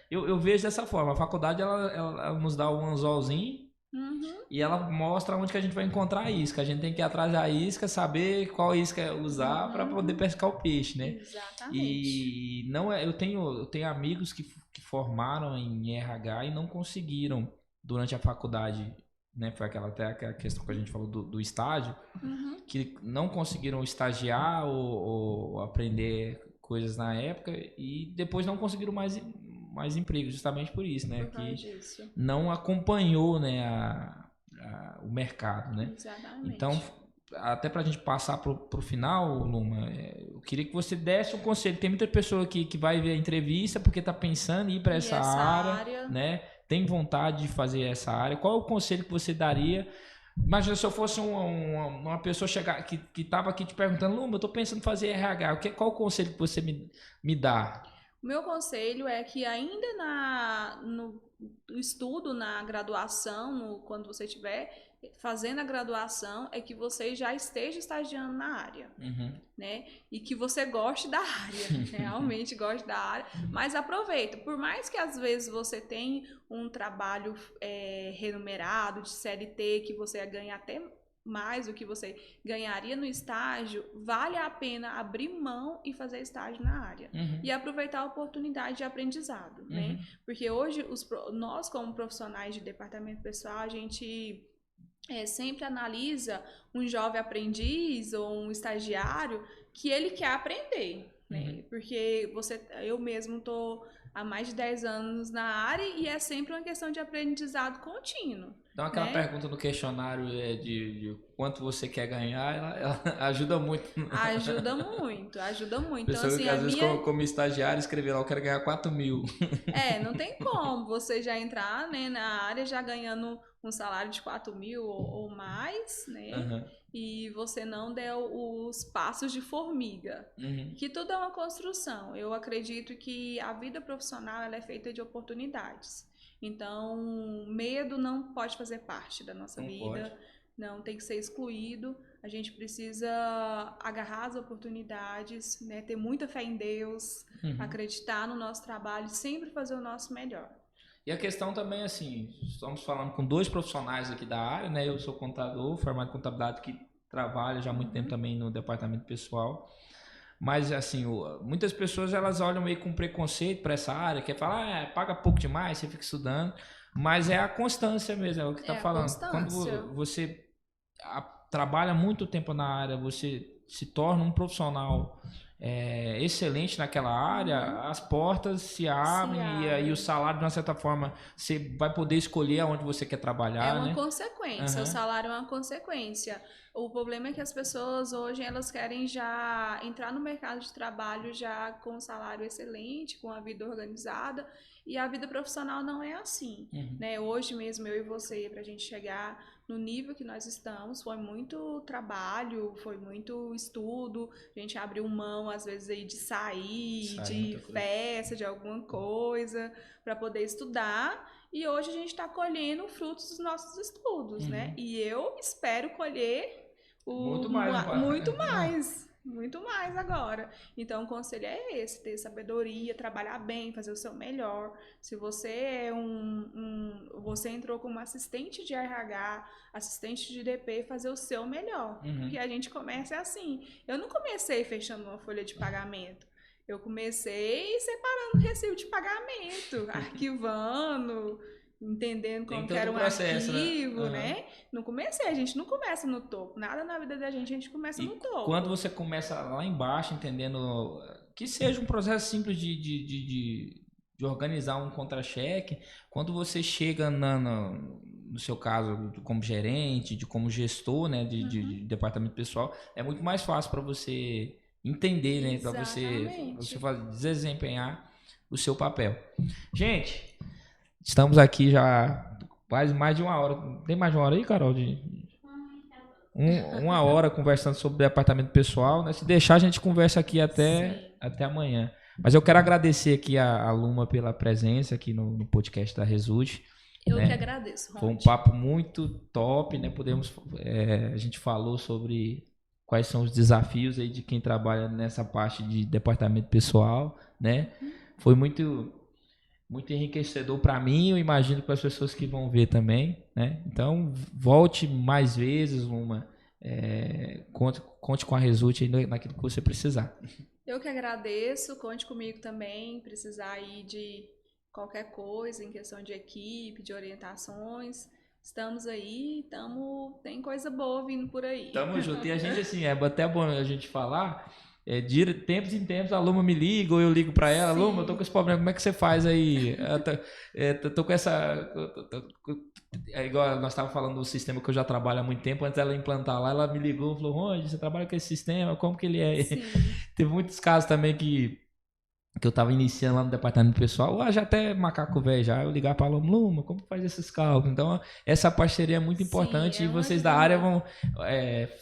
Eu vejo dessa forma, a faculdade ela nos dá um anzolzinho Uhum. e ela mostra onde que a gente vai encontrar a isca. A gente tem que ir atrás da isca, saber qual isca usar para poder Uhum. pescar o peixe, né? Exatamente. E não é, eu tenho amigos que formaram em RH e não conseguiram durante a faculdade né? Foi até aquela questão que a gente falou do estágio, Uhum. que não conseguiram estagiar ou aprender coisas na época e depois não conseguiram mais emprego, justamente por isso, né? Por causa Que disso. não acompanhou, né, o mercado, né? Exatamente. Então, até para a gente passar pro final, Luma, eu queria que você desse um conselho. Tem muita pessoa aqui que vai ver a entrevista porque está pensando em ir para essa área, né? Tem vontade de fazer essa área. Qual é o conselho que você daria? Imagina se eu fosse uma pessoa chegar que estava aqui te perguntando, Luma, eu estou pensando em fazer RH. Qual o conselho que você me dá? O meu conselho é que ainda no estudo, na graduação, quando você estiver fazendo a graduação, é que você já esteja estagiando na área, né? E que você goste da área, realmente goste da área, mas aproveita. Por mais que às vezes você tenha um trabalho remunerado de CLT, que você ganha até mais do que você ganharia no estágio, vale a pena abrir mão e fazer estágio na área. E aproveitar a oportunidade de aprendizado, né? Porque hoje, nós como profissionais de departamento pessoal, a gente sempre analisa um jovem aprendiz ou um estagiário que ele quer aprender, né? Porque eu mesmo estou há mais de 10 anos na área e é sempre uma questão de aprendizado contínuo. Então, aquela pergunta no questionário de quanto você quer ganhar, ela ajuda muito. Ajuda muito, ajuda muito. Pessoa Então, assim, que às vezes como estagiário escrever lá, eu quero ganhar 4.000. Não tem como você já entrar, né, na área já ganhando um salário de 4.000 ou mais, né? E você não der os passos de formiga. Que tudo é uma construção. Eu acredito que a vida profissional ela é feita de oportunidades. Então, medo não pode fazer parte da nossa vida. Não tem que ser excluído. A gente precisa agarrar as oportunidades, né? Ter muita fé em Deus, acreditar no nosso trabalho, sempre fazer o nosso melhor. E a questão também, assim, estamos falando com 2 profissionais aqui da área, né? Eu sou contador, formado em contabilidade, que trabalha já há muito tempo também no departamento pessoal. Mas, assim, muitas pessoas elas olham meio com preconceito para essa área, quer falar, paga pouco demais, você fica estudando. Mas é a constância mesmo, é o que está falando. Quando você trabalha muito tempo na área, você se torna um profissional excelente naquela área, as portas se abrem e aí o salário, de uma certa forma, você vai poder escolher aonde você quer trabalhar. É uma consequência, o salário é uma consequência. O problema é que as pessoas hoje elas querem já entrar no mercado de trabalho já com um salário excelente, com a vida organizada, e a vida profissional não é assim, né? Hoje mesmo eu e você, para a gente chegar no nível que nós estamos, foi muito trabalho, foi muito estudo, a gente abriu mão às vezes aí de sair de festa, de alguma coisa, para poder estudar. E hoje a gente está colhendo frutos dos nossos estudos, né? E eu espero colher muito mais agora. Então, o conselho é esse, ter sabedoria, trabalhar bem, fazer o seu melhor. Se você é você entrou como assistente de RH, assistente de DP, fazer o seu melhor. Porque a gente começa assim. Eu não comecei fechando uma folha de pagamento. Eu comecei separando recibo de pagamento, arquivando, entendendo como que era um arquivo, né? Não comecei, a gente não começa no topo. Nada na vida da gente a gente começa no topo. Quando você começa lá embaixo, entendendo que seja um processo simples de organizar um contra-cheque, quando você chega no seu caso como gerente, como gestor, né, de departamento pessoal, é muito mais fácil para você entender, né, para você desempenhar o seu papel. Gente, estamos aqui já quase mais de 1 hora. Tem mais de 1 hora aí, Carol? 1 hora conversando sobre o departamento pessoal, né? Se deixar, a gente conversa aqui até amanhã. Mas eu quero agradecer aqui a Luma pela presença aqui no podcast da Resulte. Eu que agradeço, Ronald. Foi um papo muito top, né? A gente falou sobre quais são os desafios aí de quem trabalha nessa parte de departamento pessoal, né? Foi muito enriquecedor para mim, eu imagino para as pessoas que vão ver também, né? Então, volte mais vezes, Luma. Conte com a Resulte aí naquilo que você precisar. Eu que agradeço, conte comigo também, precisar aí de qualquer coisa em questão de equipe, de orientações. estamos aí, tem coisa boa vindo por aí. Tamo junto. E a gente, assim, é até bom a gente falar. De tempos em tempos a Luma me liga ou eu ligo pra ela. Sim. Luma, eu tô com esse problema, como é que você faz aí? Tô com essa... É igual nós estávamos falando do sistema que eu já trabalho há muito tempo. Antes dela implantar lá, ela me ligou e falou: Ronde, você trabalha com esse sistema, como que ele é? Sim. Teve muitos casos também que eu tava iniciando lá no departamento pessoal, já até macaco velho já, eu ligar pra Luma, como faz esses cálculos? Então, essa parceria é muito importante. Sim, E vocês da área vão,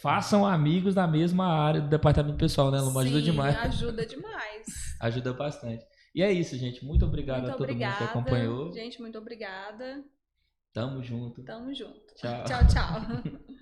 façam amigos da mesma área do departamento pessoal, né, Luma? Ajuda demais. Ajuda demais. Ajuda bastante. E é isso, gente. Muito obrigado a todo mundo que acompanhou. Gente, muito obrigada. Tamo junto. Tamo junto. Tchau. Tchau, tchau.